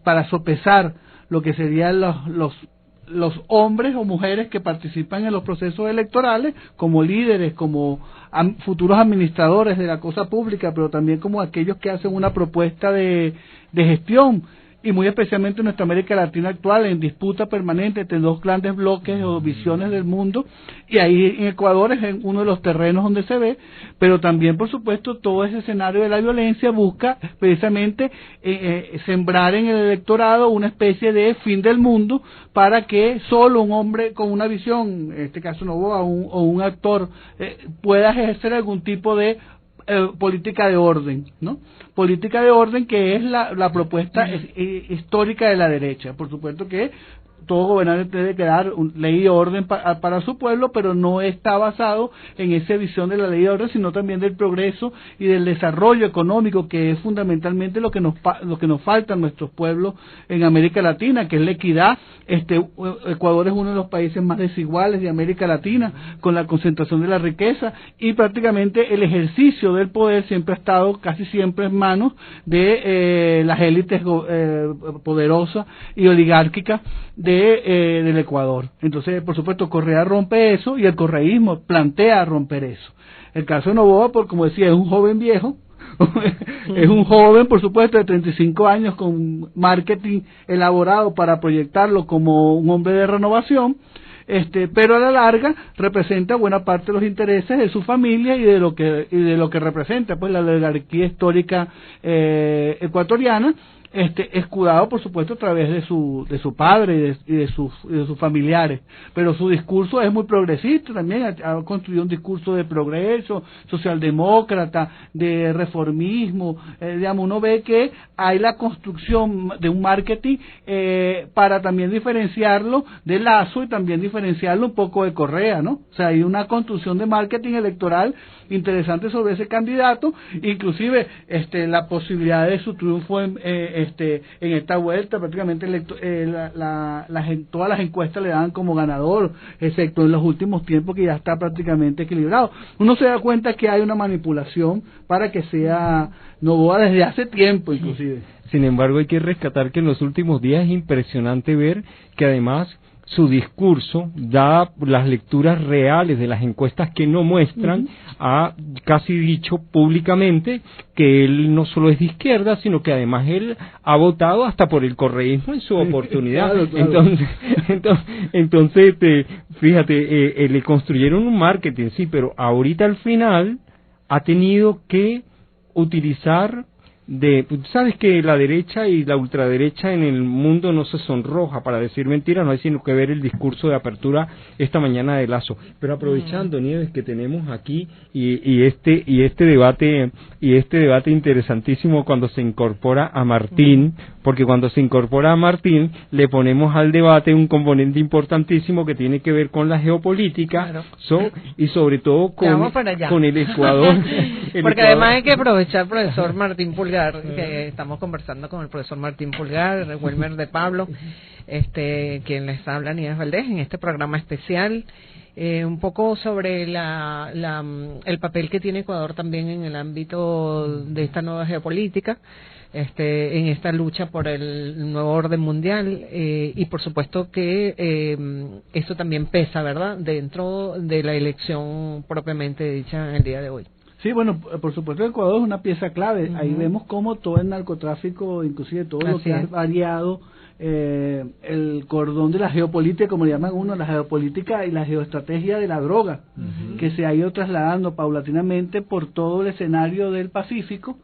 para sopesar lo que serían los hombres o mujeres que participan en los procesos electorales como líderes, como futuros administradores de la cosa pública, pero también como aquellos que hacen una propuesta de gestión, y muy especialmente en nuestra América Latina actual, en disputa permanente entre dos grandes bloques o visiones del mundo, y ahí en Ecuador es uno de los terrenos donde se ve, pero también, por supuesto, todo ese escenario de la violencia busca precisamente sembrar en el electorado una especie de fin del mundo, para que solo un hombre con una visión, en este caso Noboa, o un actor, pueda ejercer algún tipo de política de orden, ¿no? Política de orden que es la propuesta histórica de la derecha. Por supuesto que todo gobernante debe crear ley y orden para su pueblo, pero no está basado en esa visión de la ley y orden, sino también del progreso y del desarrollo económico, que es fundamentalmente lo que nos falta a nuestros pueblos en América Latina, que es la equidad. Ecuador es uno de los países más desiguales de América Latina, con la concentración de la riqueza, y prácticamente el ejercicio del poder siempre ha estado casi siempre en manos de las élites poderosas y oligárquicas del Ecuador. Entonces, por supuesto, Correa rompe eso, y el correísmo plantea romper eso. El caso de Noboa, como decía, es un joven viejo, es un joven, por supuesto, de 35 años con marketing elaborado para proyectarlo como un hombre de renovación, pero a la larga representa buena parte de los intereses de su familia y de lo que representa pues la oligarquía histórica ecuatoriana, escudado por supuesto a través de su padre y de sus familiares, pero su discurso es muy progresista también, ha construido un discurso de progreso, socialdemócrata, de reformismo, digamos, uno ve que hay la construcción de un marketing para también diferenciarlo de Lazo y también diferenciarlo un poco de Correa, ¿no? O sea, hay una construcción de marketing electoral interesante sobre ese candidato, inclusive la posibilidad de su triunfo en esta vuelta, prácticamente todas las encuestas le dan como ganador, excepto en los últimos tiempos que ya está prácticamente equilibrado. Uno se da cuenta que hay una manipulación para que sea Noboa desde hace tiempo inclusive. Sin embargo, hay que rescatar que en los últimos días es impresionante ver que además su discurso da las lecturas reales de las encuestas que no muestran, ha casi dicho públicamente que él no solo es de izquierda, sino que además él ha votado hasta por el correísmo en su oportunidad. Claro. Entonces, fíjate, le construyeron un marketing, sí, pero ahorita al final ha tenido que utilizar sabes que la derecha y la ultraderecha en el mundo no se sonroja para decir mentiras, no hay sino que ver el discurso de apertura esta mañana de Lazo. Pero aprovechando, Nieves, que tenemos aquí y este debate interesantísimo cuando se incorpora a Martín, porque cuando se incorpora a Martín le ponemos al debate un componente importantísimo que tiene que ver con la geopolítica, claro, y sobre todo con el Ecuador. Porque además hay que aprovechar, profesor Martín Pulgar, que estamos conversando con el profesor Martín Pulgar, Wilmer de Pablo, quien les habla, Nieves Valdés, en este programa especial, un poco sobre el papel que tiene Ecuador también en el ámbito de esta nueva geopolítica, en esta lucha por el nuevo orden mundial, y por supuesto que eso también pesa, ¿verdad?, dentro de la elección propiamente dicha en el día de hoy. Sí, bueno, por supuesto Ecuador es una pieza clave. Ahí vemos cómo todo el narcotráfico, inclusive todo lo que ha variado, el cordón de la geopolítica, como le llaman uno, la geopolítica y la geoestrategia de la droga, que se ha ido trasladando paulatinamente por todo el escenario del Pacífico,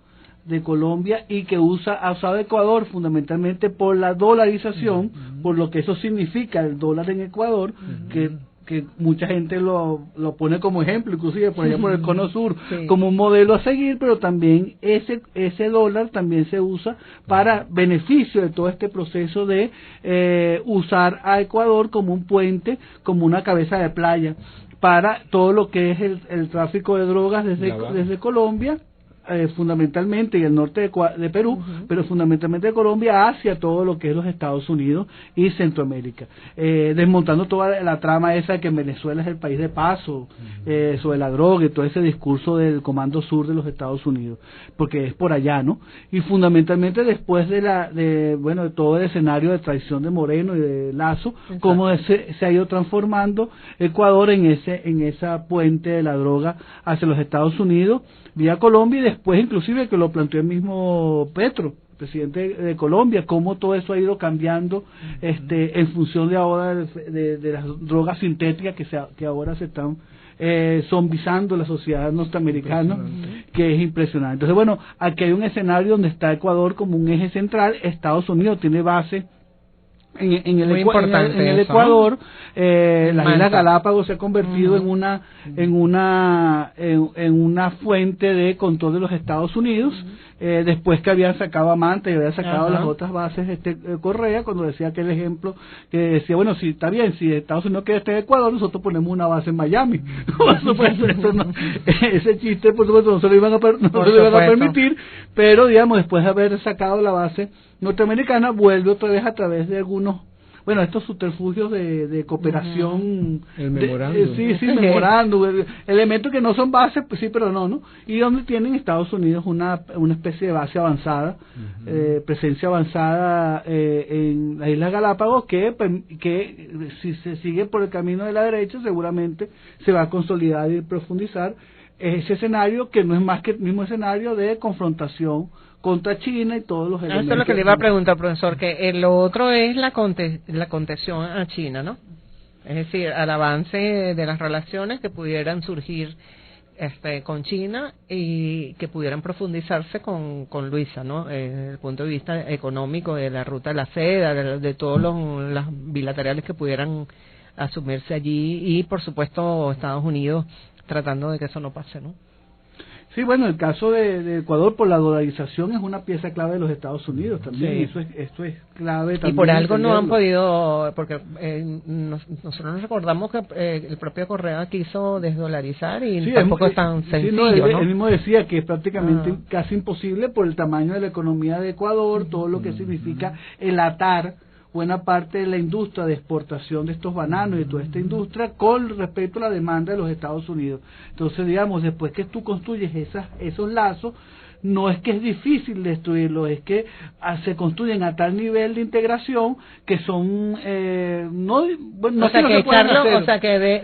de Colombia, y que ha usado Ecuador fundamentalmente por la dolarización, por lo que eso significa el dólar en Ecuador, que que mucha gente lo pone como ejemplo, inclusive por allá por el Cono Sur, sí, como un modelo a seguir, pero también ese dólar también se usa para beneficio de todo este proceso de usar a Ecuador como un puente, como una cabeza de playa para todo lo que es el tráfico de drogas desde Colombia, fundamentalmente, y el norte de Perú, pero fundamentalmente de Colombia hacia todo lo que es los Estados Unidos y Centroamérica, desmontando toda la trama esa de que Venezuela es el país de paso, sobre la droga y todo ese discurso del Comando Sur de los Estados Unidos, porque es por allá, ¿no? Y fundamentalmente después de todo el escenario de traición de Moreno y de Lazo, exacto, cómo se ha ido transformando Ecuador en esa puente de la droga hacia los Estados Unidos vía Colombia, y después inclusive que lo planteó el mismo Petro, presidente de Colombia, cómo todo eso ha ido cambiando en función de ahora de las drogas sintéticas que ahora se están zombizando la sociedad norteamericana, que es impresionante. Entonces, bueno, aquí hay un escenario donde está Ecuador como un eje central. Estados Unidos tiene base en el Ecuador, las Islas Galápagos se ha convertido en una fuente de control de los Estados Unidos, después que habían sacado a Manta y habían sacado las otras bases Correa, cuando decía aquel ejemplo que decía, bueno, si está bien, si Estados Unidos quiere estar en Ecuador, nosotros ponemos una base en Miami. Ese chiste, por supuesto, no se lo iban a permitir, pero digamos, después de haber sacado la base norteamericana, vuelve otra vez a través de algunos, estos subterfugios de cooperación, el memorando, memorando, elementos que no son bases, pues sí, pero no, y donde tienen Estados Unidos una especie de base avanzada, presencia avanzada en las Islas Galápagos, que si se sigue por el camino de la derecha, seguramente se va a consolidar y profundizar ese escenario, que no es más que el mismo escenario de confrontación contra China y todos los elementos. Eso es lo que le iba a preguntar, profesor, que lo otro es la contención a China, ¿no? Es decir, al avance de las relaciones que pudieran surgir con China y que pudieran profundizarse con Luisa, ¿no? Desde el punto de vista económico, de la ruta de la seda, de todos los bilaterales que pudieran asumirse allí, y por supuesto Estados Unidos tratando de que eso no pase, ¿no? Sí, bueno, el caso de Ecuador por la dolarización es una pieza clave de los Estados Unidos también, sí. Esto es clave también. Y por algo no han podido, porque nosotros nos recordamos que el propio Correa quiso desdolarizar y tampoco es tan sencillo, ¿no? Él mismo decía que es prácticamente casi imposible por el tamaño de la economía de Ecuador, todo lo que significa el atar buena parte de la industria de exportación de estos bananos y de toda esta industria con respecto a la demanda de los Estados Unidos. Entonces, digamos, después que tú construyes esos lazos, no es que es difícil destruirlos, es que se construyen a tal nivel de integración que son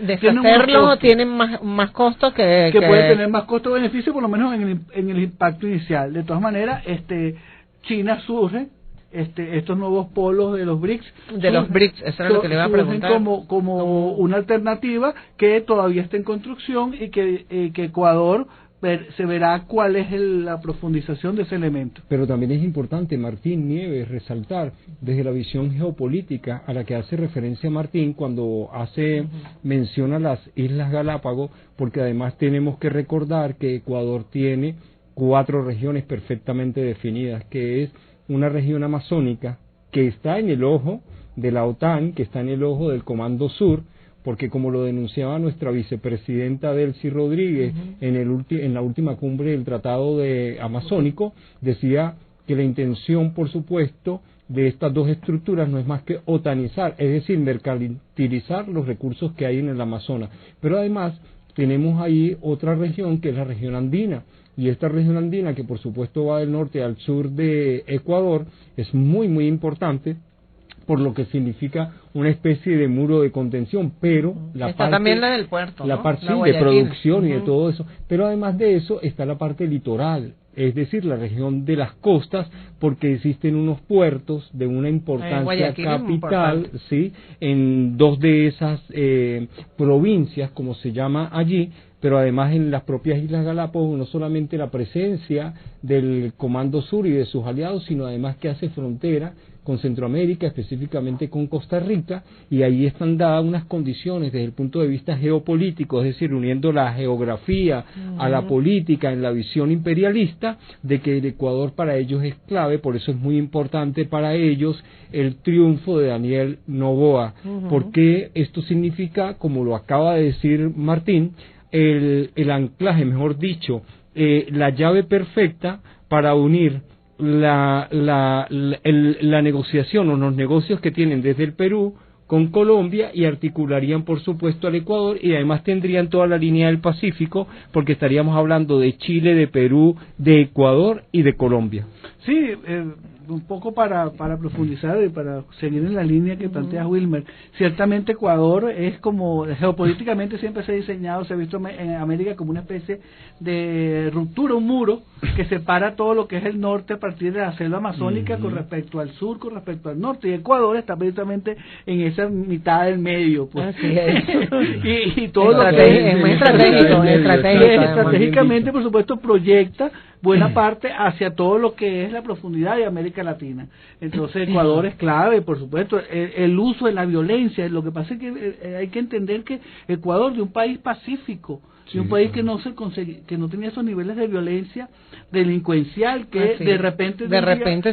deshacerlo tienen más costos que puede tener más costo-beneficio, por lo menos en el impacto inicial. De todas maneras, China surge, estos nuevos polos de los BRICS, eso es lo que le iba a preguntar, como una alternativa que todavía está en construcción y que Ecuador se verá cuál es la profundización de ese elemento. Pero también es importante, Martín Nieves, resaltar desde la visión geopolítica a la que hace referencia Martín cuando hace mención a las Islas Galápagos, porque además tenemos que recordar que Ecuador tiene 4 regiones perfectamente definidas, que es una región amazónica que está en el ojo de la OTAN, que está en el ojo del Comando Sur, porque como lo denunciaba nuestra vicepresidenta Delcy Rodríguez en la última cumbre del Tratado Amazónico, decía que la intención, por supuesto, de estas dos estructuras no es más que otanizar, es decir, mercantilizar los recursos que hay en el Amazonas. Pero además tenemos ahí otra región, que es la región andina, y esta región andina, que por supuesto va del norte al sur de Ecuador, es muy muy importante, por lo que significa una especie de muro de contención, pero la está parte también la del puerto, la ¿no? parte la de producción y de todo eso, pero además de eso está la parte litoral, es decir, la región de las costas, porque existen unos puertos de una importancia capital, sí, en 2 de esas provincias, como se llama allí, pero además en las propias Islas Galápagos no solamente la presencia del Comando Sur y de sus aliados, sino además que hace frontera con Centroamérica, específicamente con Costa Rica, y ahí están dadas unas condiciones desde el punto de vista geopolítico, es decir, uniendo la geografía a la política en la visión imperialista, de que el Ecuador para ellos es clave. Por eso es muy importante para ellos el triunfo de Daniel Noboa, porque esto significa, como lo acaba de decir Martín, el anclaje, mejor dicho, la llave perfecta para unir la negociación o los negocios que tienen desde el Perú con Colombia, y articularían por supuesto al Ecuador, y además tendrían toda la línea del Pacífico, porque estaríamos hablando de Chile, de Perú, de Ecuador y de Colombia. Sí, un poco para profundizar y para seguir en la línea que plantea Wilmer, ciertamente Ecuador es como, geopolíticamente siempre se ha diseñado, se ha visto en América como una especie de ruptura, un muro que separa todo lo que es el norte a partir de la selva amazónica con respecto al sur, con respecto al norte, y Ecuador está precisamente en esa mitad del medio, pues. Así es. y todo lo que es muy estratégicamente, por supuesto, proyecta buena parte hacia todo lo que es la profundidad de América Latina. Entonces Ecuador es clave, por supuesto, el uso de la violencia. Lo que pasa es que hay que entender que Ecuador, de un país pacífico, de un país que no tenía esos niveles de violencia delincuencial, que de repente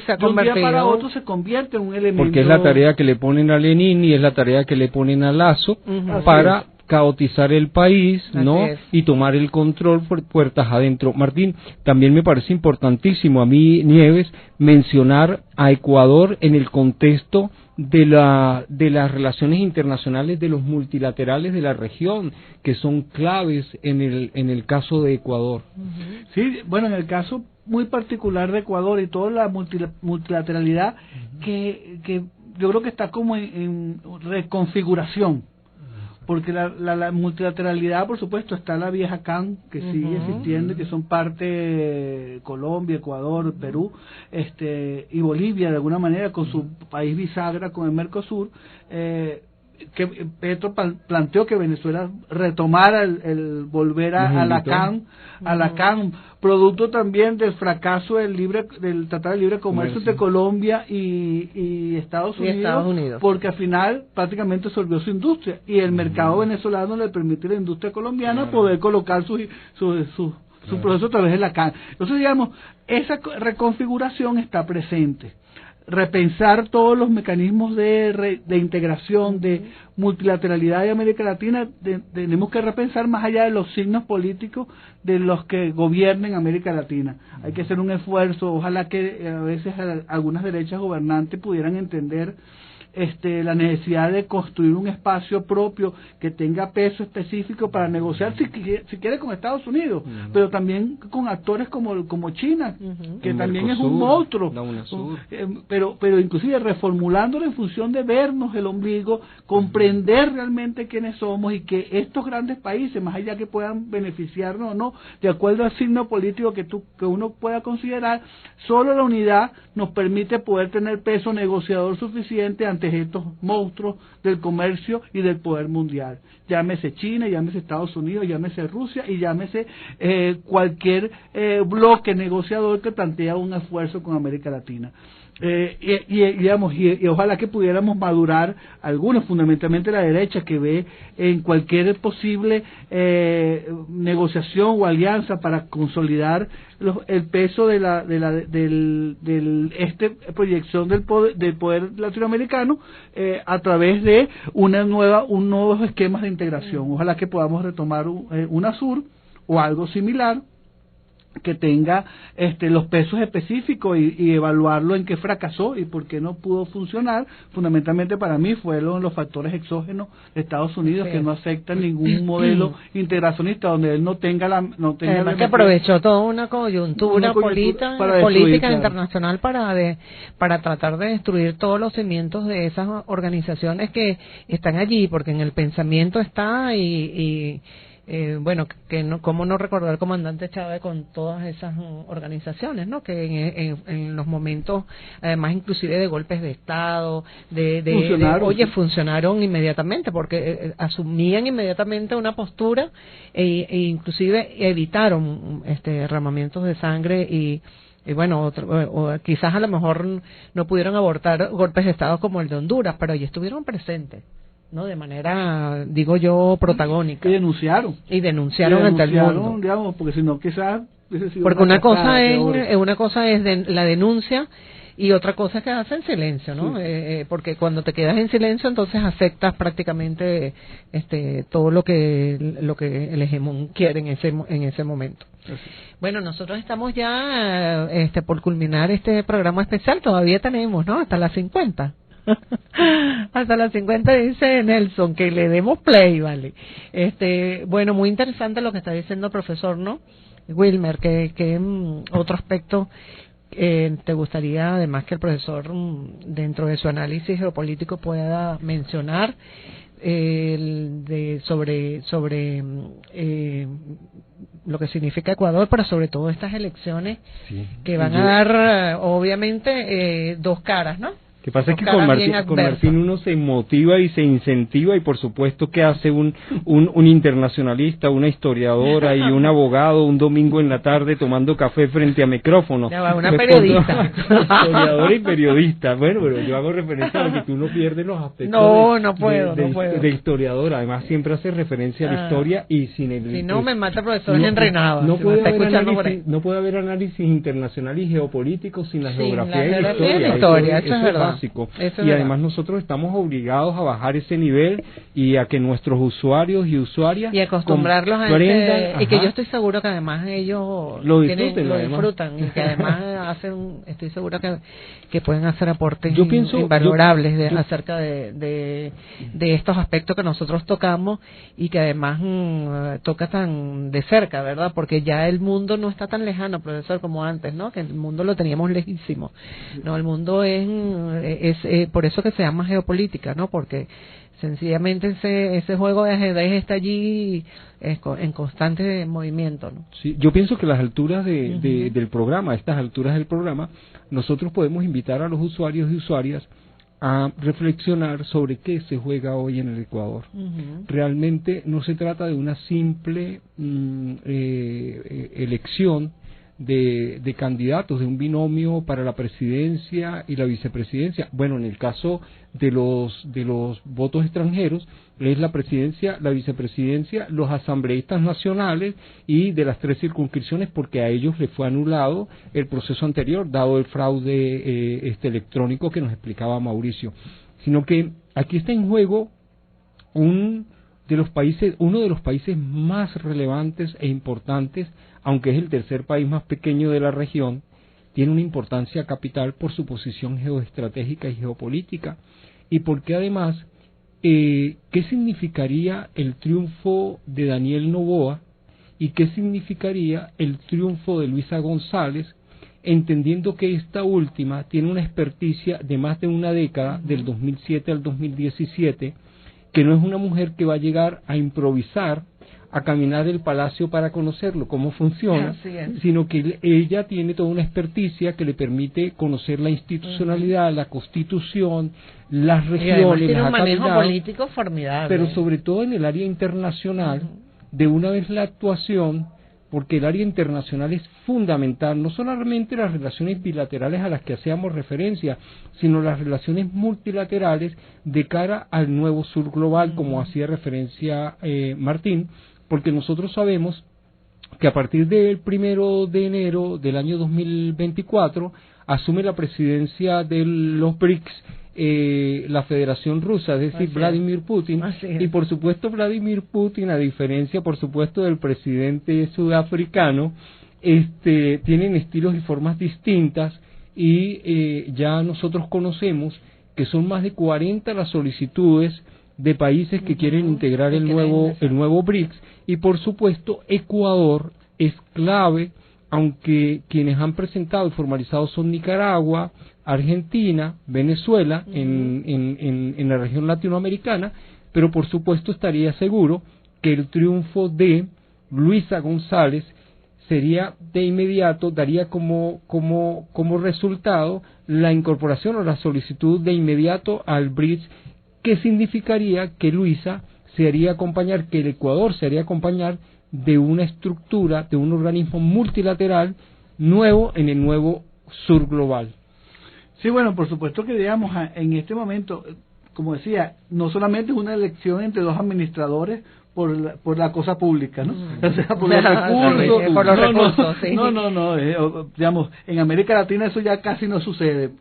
se ha convertido, de un día para otro se convierte en un elemento. Porque es la tarea que le ponen a Lenin y es la tarea que le ponen a Lazo para caotizar el país, ¿no? Y tomar el control por puertas adentro. Martín, también me parece importantísimo a mí, Nieves, mencionar a Ecuador en el contexto de las relaciones internacionales, de los multilaterales de la región, que son claves en el caso de Ecuador. Sí, bueno, en el caso muy particular de Ecuador y toda la multilateralidad que yo creo que está como en reconfiguración. Porque la multilateralidad, por supuesto, está la vieja CAN, que sigue existiendo, que son parte Colombia, Ecuador, Perú, y Bolivia, de alguna manera, con su país bisagra, con el Mercosur, que Petro planteó que Venezuela retomara el volver a la CAN, producto también del fracaso del Tratado de Libre Comercio entre Colombia y Estados Unidos, porque al final prácticamente absorbió su industria, y el mercado venezolano le permite a la industria colombiana poder colocar su proceso a través de la CAN. Entonces, digamos, esa reconfiguración está presente. Repensar todos los mecanismos de integración, de multilateralidad de América Latina, tenemos que repensar más allá de los signos políticos de los que gobiernen América Latina. Hay que hacer un esfuerzo, ojalá que a veces algunas derechas gobernantes pudieran entender la necesidad de construir un espacio propio que tenga peso específico para negociar, si quiere con Estados Unidos, pero también con actores como China, que el también Mercosur, es un monstruo, pero inclusive reformulándolo en función de vernos el ombligo, comprender realmente quiénes somos, y que estos grandes países, más allá que puedan beneficiarnos o no, de acuerdo al signo político que uno pueda considerar, solo la unidad nos permite poder tener peso negociador suficiente ante estos monstruos del comercio y del poder mundial. Llámese China, llámese Estados Unidos, llámese Rusia y llámese cualquier bloque negociador que plantea un esfuerzo con América Latina. Y ojalá que pudiéramos madurar algunos, fundamentalmente la derecha, que ve en cualquier posible negociación o alianza para consolidar el peso de proyección del poder latinoamericano a través de nuevos esquemas de integración. Ojalá que podamos retomar UNASUR o algo similar, que tenga los pesos específicos y evaluarlo en qué fracasó y por qué no pudo funcionar. Fundamentalmente para mí fueron los factores exógenos de Estados Unidos, que no aceptan ningún modelo integracionista donde él no tenga además que aprovechó toda una coyuntura política internacional para tratar de destruir todos los cimientos de esas organizaciones que están allí, porque en el pensamiento está bueno, que no, cómo no recordar al comandante Chávez con todas esas organizaciones, ¿no? Que en los momentos, además inclusive de golpes de Estado, funcionaron inmediatamente, porque asumían inmediatamente una postura e inclusive evitaron derramamientos de sangre y bueno, o quizás a lo mejor no pudieron abortar golpes de Estado como el de Honduras, pero allí estuvieron presentes, ¿no? De manera, digo yo, protagónica. Y denunciaron ante el mundo. Digamos, porque si no, quizás... Porque una cosa es la denuncia y otra cosa es quedarse en silencio, ¿no? Sí. Porque cuando te quedas en silencio, entonces aceptas prácticamente todo lo que el hegemón quiere en ese momento. Sí. Bueno, nosotros estamos ya por culminar este programa especial, todavía tenemos, ¿no? Hasta las 50. Hasta las 50 dice Nelson, que le demos play, ¿vale? Bueno, muy interesante lo que está diciendo el profesor, ¿no? Wilmer, que otro aspecto te gustaría, además, que el profesor, dentro de su análisis geopolítico, pueda mencionar sobre lo que significa Ecuador, pero sobre todo estas elecciones que van a dar, obviamente, dos caras, ¿no? Lo que pasa es que con Martín uno se motiva y se incentiva, y por supuesto que hace un internacionalista, una historiadora y un abogado un domingo en la tarde tomando café frente a micrófono. Una periodista. Historiadora y periodista. Bueno, pero yo hago referencia a lo que tú no pierdes los aspectos de historiadora. Además siempre hace referencia a la historia, y sin el... Si no, me mata el profesor Henry Nava. No puede haber análisis internacional y geopolítico sin la geografía y la historia. Eso es verdad. Y además nosotros estamos obligados a bajar ese nivel y a que nuestros usuarios y usuarias y acostumbrarlos a y que yo estoy seguro que además ellos lo disfrutan y que además estoy seguro que pueden hacer aportes invalorables acerca de estos aspectos que nosotros tocamos, y que además toca tan de cerca, ¿verdad? Porque ya el mundo no está tan lejano, profesor, como antes, ¿no? Que el mundo lo teníamos lejísimo. No, el mundo es por eso que se llama geopolítica, ¿no? Porque sencillamente ese juego de ajedrez está allí en constante movimiento, ¿no? Sí, yo pienso que a las alturas del programa, a estas alturas del programa, nosotros podemos invitar a los usuarios y usuarias a reflexionar sobre qué se juega hoy en el Ecuador. Realmente no se trata de una simple elección de candidatos, de un binomio para la presidencia y la vicepresidencia. Bueno, en el caso de los votos extranjeros, es la presidencia, la vicepresidencia, los asambleístas nacionales, y de las 3 circunscripciones, porque a ellos les fue anulado el proceso anterior, dado el fraude electrónico que nos explicaba Mauricio. Sino que aquí está en juego uno de los países más relevantes e importantes, aunque es el tercer país más pequeño de la región. Tiene una importancia capital por su posición geoestratégica y geopolítica, y porque además, ¿qué significaría el triunfo de Daniel Noboa y qué significaría el triunfo de Luisa González, entendiendo que esta última tiene una experticia de más de una década, del 2007 al 2017, que no es una mujer que va a llegar a improvisar, a caminar el palacio para conocerlo, cómo funciona, sino que ella tiene toda una experticia que le permite conocer la institucionalidad, la constitución, las regiones, tiene un manejo político formidable, pero sobre todo en el área internacional, de una vez la actuación, porque el área internacional es fundamental, no solamente las relaciones bilaterales a las que hacíamos referencia, sino las relaciones multilaterales de cara al nuevo sur global, como hacía referencia Martín, porque nosotros sabemos que a partir del 1 de enero del año 2024 asume la presidencia de los BRICS la Federación Rusa, es decir, Vladimir Putin, y por supuesto Vladimir Putin, a diferencia por supuesto del presidente sudafricano, tienen estilos y formas distintas, y ya nosotros conocemos que son más de 40 las solicitudes de países que quieren integrar el nuevo BRICS, y por supuesto Ecuador es clave, aunque quienes han presentado y formalizado son Nicaragua, Argentina, Venezuela, en la región latinoamericana, pero por supuesto estaría seguro que el triunfo de Luisa González sería de inmediato, daría como resultado la incorporación o la solicitud de inmediato al BRICS, que significaría que Luisa se haría acompañar, que el Ecuador se haría acompañar de una estructura, de un organismo multilateral nuevo en el nuevo sur global. Sí, bueno, por supuesto que digamos, en este momento, como decía, no solamente es una elección entre dos administradores por la cosa pública, ¿no? O sea, por los recursos. Por los recursos, sí. Digamos, en América Latina eso ya casi no sucede.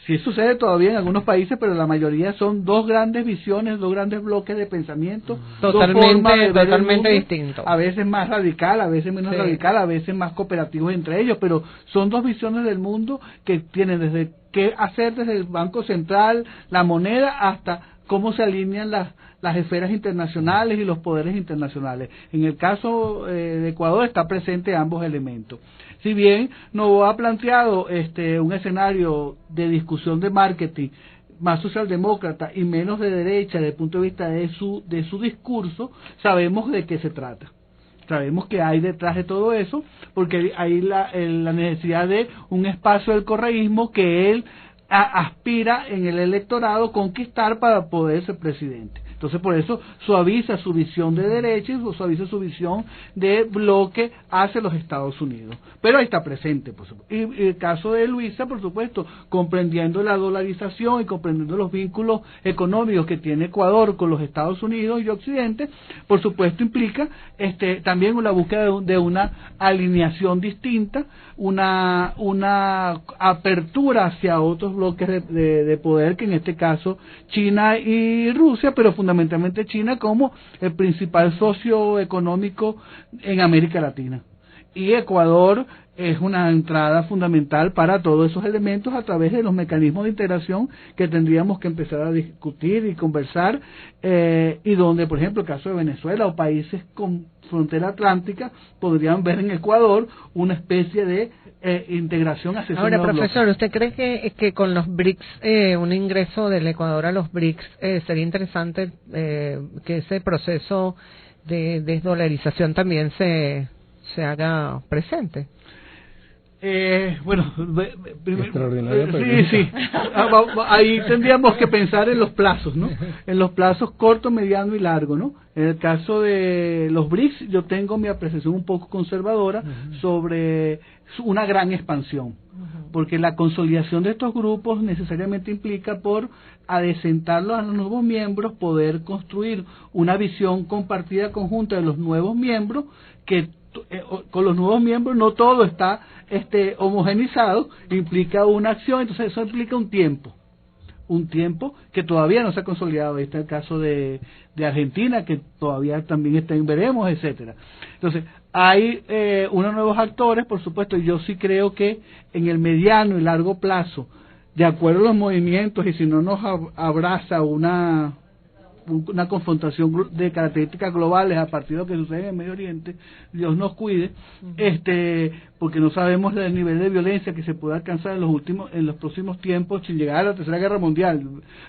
Sí sucede todavía en algunos países, pero la mayoría son dos grandes visiones, dos grandes bloques de pensamiento, totalmente distintos. A veces más radical, a veces menos radical, a veces más cooperativos entre ellos, pero son dos visiones del mundo que tienen desde qué hacer desde el Banco Central, la moneda, hasta cómo se alinean las esferas internacionales y los poderes internacionales. En el caso de Ecuador está presente ambos elementos. Si bien Noboa ha planteado un escenario de discusión de marketing más socialdemócrata y menos de derecha desde el punto de vista de su discurso, sabemos de qué se trata. Sabemos que hay detrás de todo eso, porque hay la necesidad de un espacio del correísmo que él aspira en el electorado conquistar para poder ser presidente. Entonces, por eso suaviza su visión de derecha y suaviza su visión de bloque hacia los Estados Unidos. Pero ahí está presente, por supuesto. Y el caso de Luisa, por supuesto, comprendiendo la dolarización y comprendiendo los vínculos económicos que tiene Ecuador con los Estados Unidos y Occidente, por supuesto implica también la búsqueda de una alineación distinta, una apertura hacia otros bloques de poder, que en este caso China y Rusia, pero fundamentalmente China como el principal socio económico en América Latina. Y Ecuador es una entrada fundamental para todos esos elementos a través de los mecanismos de integración que tendríamos que empezar a discutir y conversar, y donde, por ejemplo, el caso de Venezuela o países con frontera atlántica podrían ver en Ecuador una especie de integración hacia ese Ahora, nuevo profesor, bloque. ¿usted cree que con los BRICS, un ingreso del Ecuador a los BRICS, sería interesante que ese proceso de desdolarización también se haga presente? Bueno, Extraordinaria sí. Ahí tendríamos que pensar en los plazos, ¿no? En los plazos corto, mediano y largo, ¿no? En el caso de los BRICS, yo tengo mi apreciación un poco conservadora sobre una gran expansión, porque la consolidación de estos grupos necesariamente implica, por adecentarlos a los nuevos miembros, poder construir una visión compartida conjunta de los nuevos miembros, que con los nuevos miembros no todo está homogenizado, implica una acción, entonces eso implica un tiempo que todavía no se ha consolidado. Ahí está el caso de Argentina, que todavía también está en veremos, etcétera. Entonces hay unos nuevos actores, por supuesto, y yo sí creo que en el mediano y largo plazo, de acuerdo a los movimientos, y si no nos abraza una confrontación de características globales a partir de lo que sucede en el Medio Oriente, Dios nos cuide, porque no sabemos el nivel de violencia que se puede alcanzar en los próximos tiempos sin llegar a la Tercera Guerra Mundial,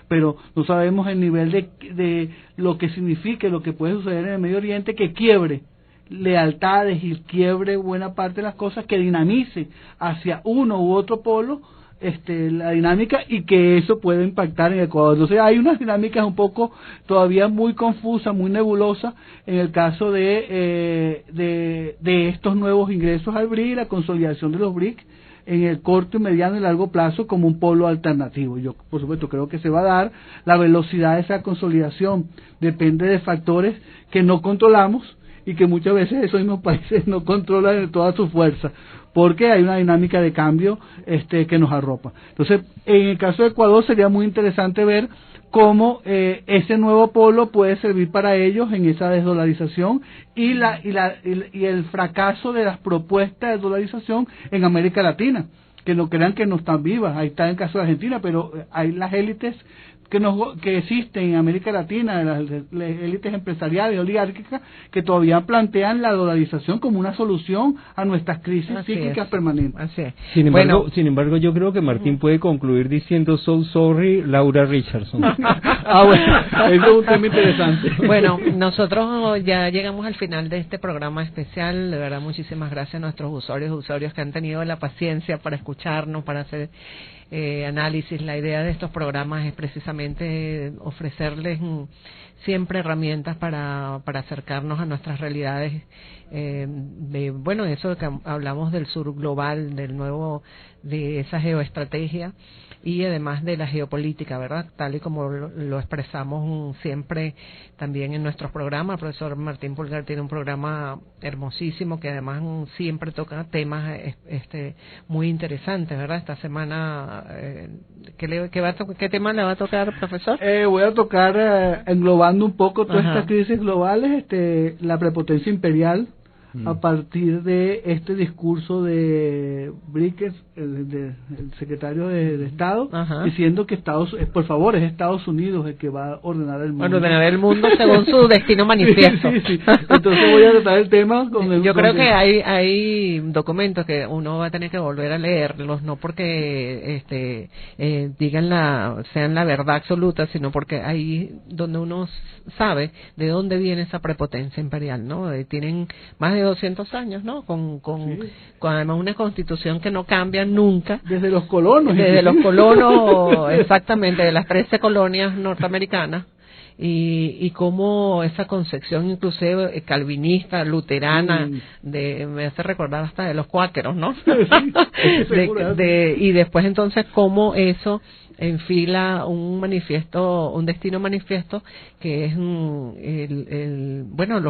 pero no sabemos el nivel de lo que signifique, lo que puede suceder en el Medio Oriente, que quiebre lealtades y quiebre buena parte de las cosas, que dinamice hacia uno u otro polo la dinámica, y que eso puede impactar en Ecuador. Entonces hay unas dinámicas un poco todavía muy confusas, muy nebulosas en el caso de estos nuevos ingresos al BRIC y la consolidación de los BRIC en el corto, mediano y largo plazo como un polo alternativo. Yo, por supuesto, creo que se va a dar. La velocidad de esa consolidación depende de factores que no controlamos y que muchas veces esos mismos países no controlan de toda su fuerza, porque hay una dinámica de cambio que nos arropa. Entonces, en el caso de Ecuador sería muy interesante ver cómo ese nuevo polo puede servir para ellos en esa desdolarización y el fracaso de las propuestas de dolarización en América Latina, que no crean que no están vivas. Ahí está el caso de Argentina, pero hay las élites que existen en América Latina, las élites empresariales oligárquicas, que todavía plantean la dolarización como una solución a nuestras crisis psíquicas permanentes. Así es. Sin embargo, yo creo que Martín puede concluir diciendo "So sorry, Laura Richardson". Bueno, eso es un tema interesante. Bueno, nosotros ya llegamos al final de este programa especial. De verdad, muchísimas gracias a nuestros usuarios que han tenido la paciencia para escucharnos, para hacer análisis. La idea de estos programas es precisamente ofrecerles siempre herramientas para acercarnos a nuestras realidades. Bueno, eso que hablamos del sur global, de esa geoestrategia y además de la geopolítica, ¿verdad? Tal y como lo expresamos siempre también en nuestros programas. El profesor Martín Pulgar tiene un programa hermosísimo que además siempre toca temas muy interesantes, ¿verdad? Esta semana, ¿qué tema le va a tocar, profesor? Voy a tocar, englobando un poco todas estas crisis globales, la prepotencia imperial, a partir de este discurso de Brickens, el secretario de Estado, diciendo que por favor, es Estados Unidos el que va a ordenar el mundo. Ordenar el mundo según su destino manifiesto. Sí. Entonces voy a tratar el tema Yo creo que hay documentos que uno va a tener que volver a leerlos, no porque sean la verdad absoluta, sino porque ahí donde uno sabe de dónde viene esa prepotencia imperial, ¿no? Tienen más de 200 años, ¿no? Con además una constitución que no cambia nunca. Desde los colonos. Exactamente, de las 13 colonias norteamericanas. Y cómo esa concepción inclusive calvinista, luterana, me hace recordar hasta de los cuáqueros, ¿no? Y después entonces cómo eso enfila un destino manifiesto que es los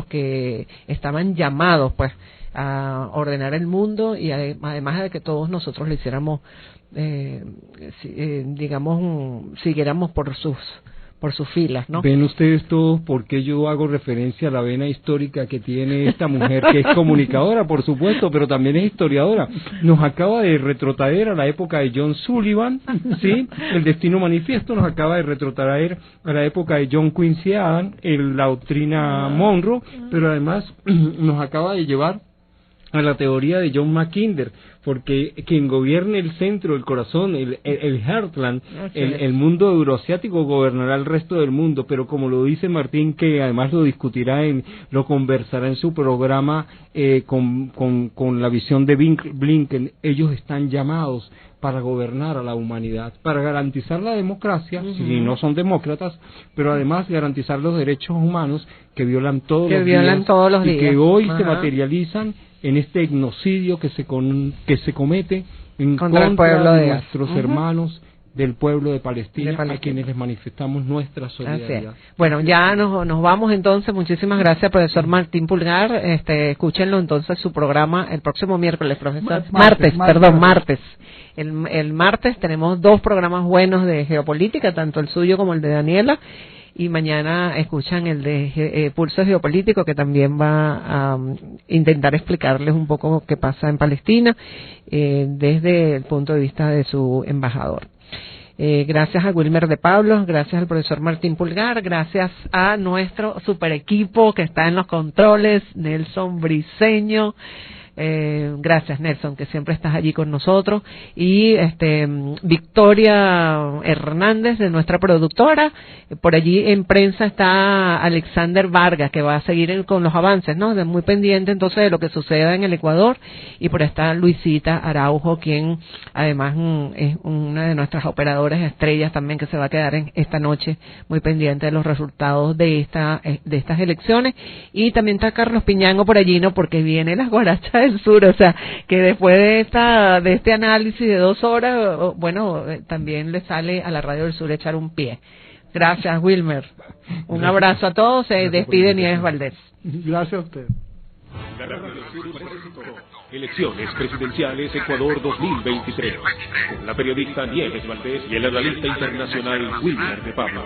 que estaban llamados pues a ordenar el mundo y además de que todos nosotros le hiciéramos siguiéramos por sus filas, ¿no? Ven ustedes todos por qué yo hago referencia a la vena histórica que tiene esta mujer, que es comunicadora, por supuesto, pero también es historiadora. Nos acaba de retrotraer a la época de John Sullivan, ¿sí? El Destino Manifiesto nos acaba de retrotraer a la época de John Quincy Adams, la doctrina Monroe, pero además nos acaba de llevar a la teoría de John Mackinder, porque quien gobierne el centro, el corazón, el heartland, el mundo euroasiático gobernará el resto del mundo, pero como lo dice Martín, que además lo conversará en su programa con la visión de Blinken, ellos están llamados para gobernar a la humanidad, para garantizar la democracia, si no son demócratas, pero además garantizar los derechos humanos que violan todos los días y que hoy se materializan en este etnocidio que se comete en contra el pueblo de nuestros hermanos del pueblo de Palestina, a quienes les manifestamos nuestra solidaridad. Bueno, ya nos vamos entonces. Muchísimas gracias, profesor Martín Pulgar. Escúchenlo entonces su programa el próximo miércoles, profesor. Martes. El martes tenemos 2 programas buenos de geopolítica, tanto el suyo como el de Daniela. Y mañana escuchan el de Pulso Geopolítico, que también va a intentar explicarles un poco qué pasa en Palestina desde el punto de vista de su embajador. Gracias a Wilmer de Pablos, gracias al profesor Martín Pulgar, gracias a nuestro super equipo que está en los controles, Nelson Briceño. Gracias, Nelson, que siempre estás allí con nosotros, y Victoria Hernández, de nuestra productora. Por allí en prensa está Alexander Vargas, que va a seguir con los avances, ¿no? Muy pendiente entonces de lo que suceda en el Ecuador, y por ahí está Luisita Araujo, quien además es una de nuestras operadoras estrellas también, que se va a quedar esta noche muy pendiente de los resultados de estas elecciones. Y también está Carlos Piñango por allí, ¿no? Porque viene las guarachas del sur, o sea, que después de este análisis de 2 horas, también le sale a la Radio del Sur echar un pie. Gracias, Wilmer. Un abrazo a todos. Se despide Nieves Valdés. Gracias a usted. Elecciones presidenciales Ecuador 2023. Con la periodista Nieves Valdés y el analista internacional Wilmer de Pablos.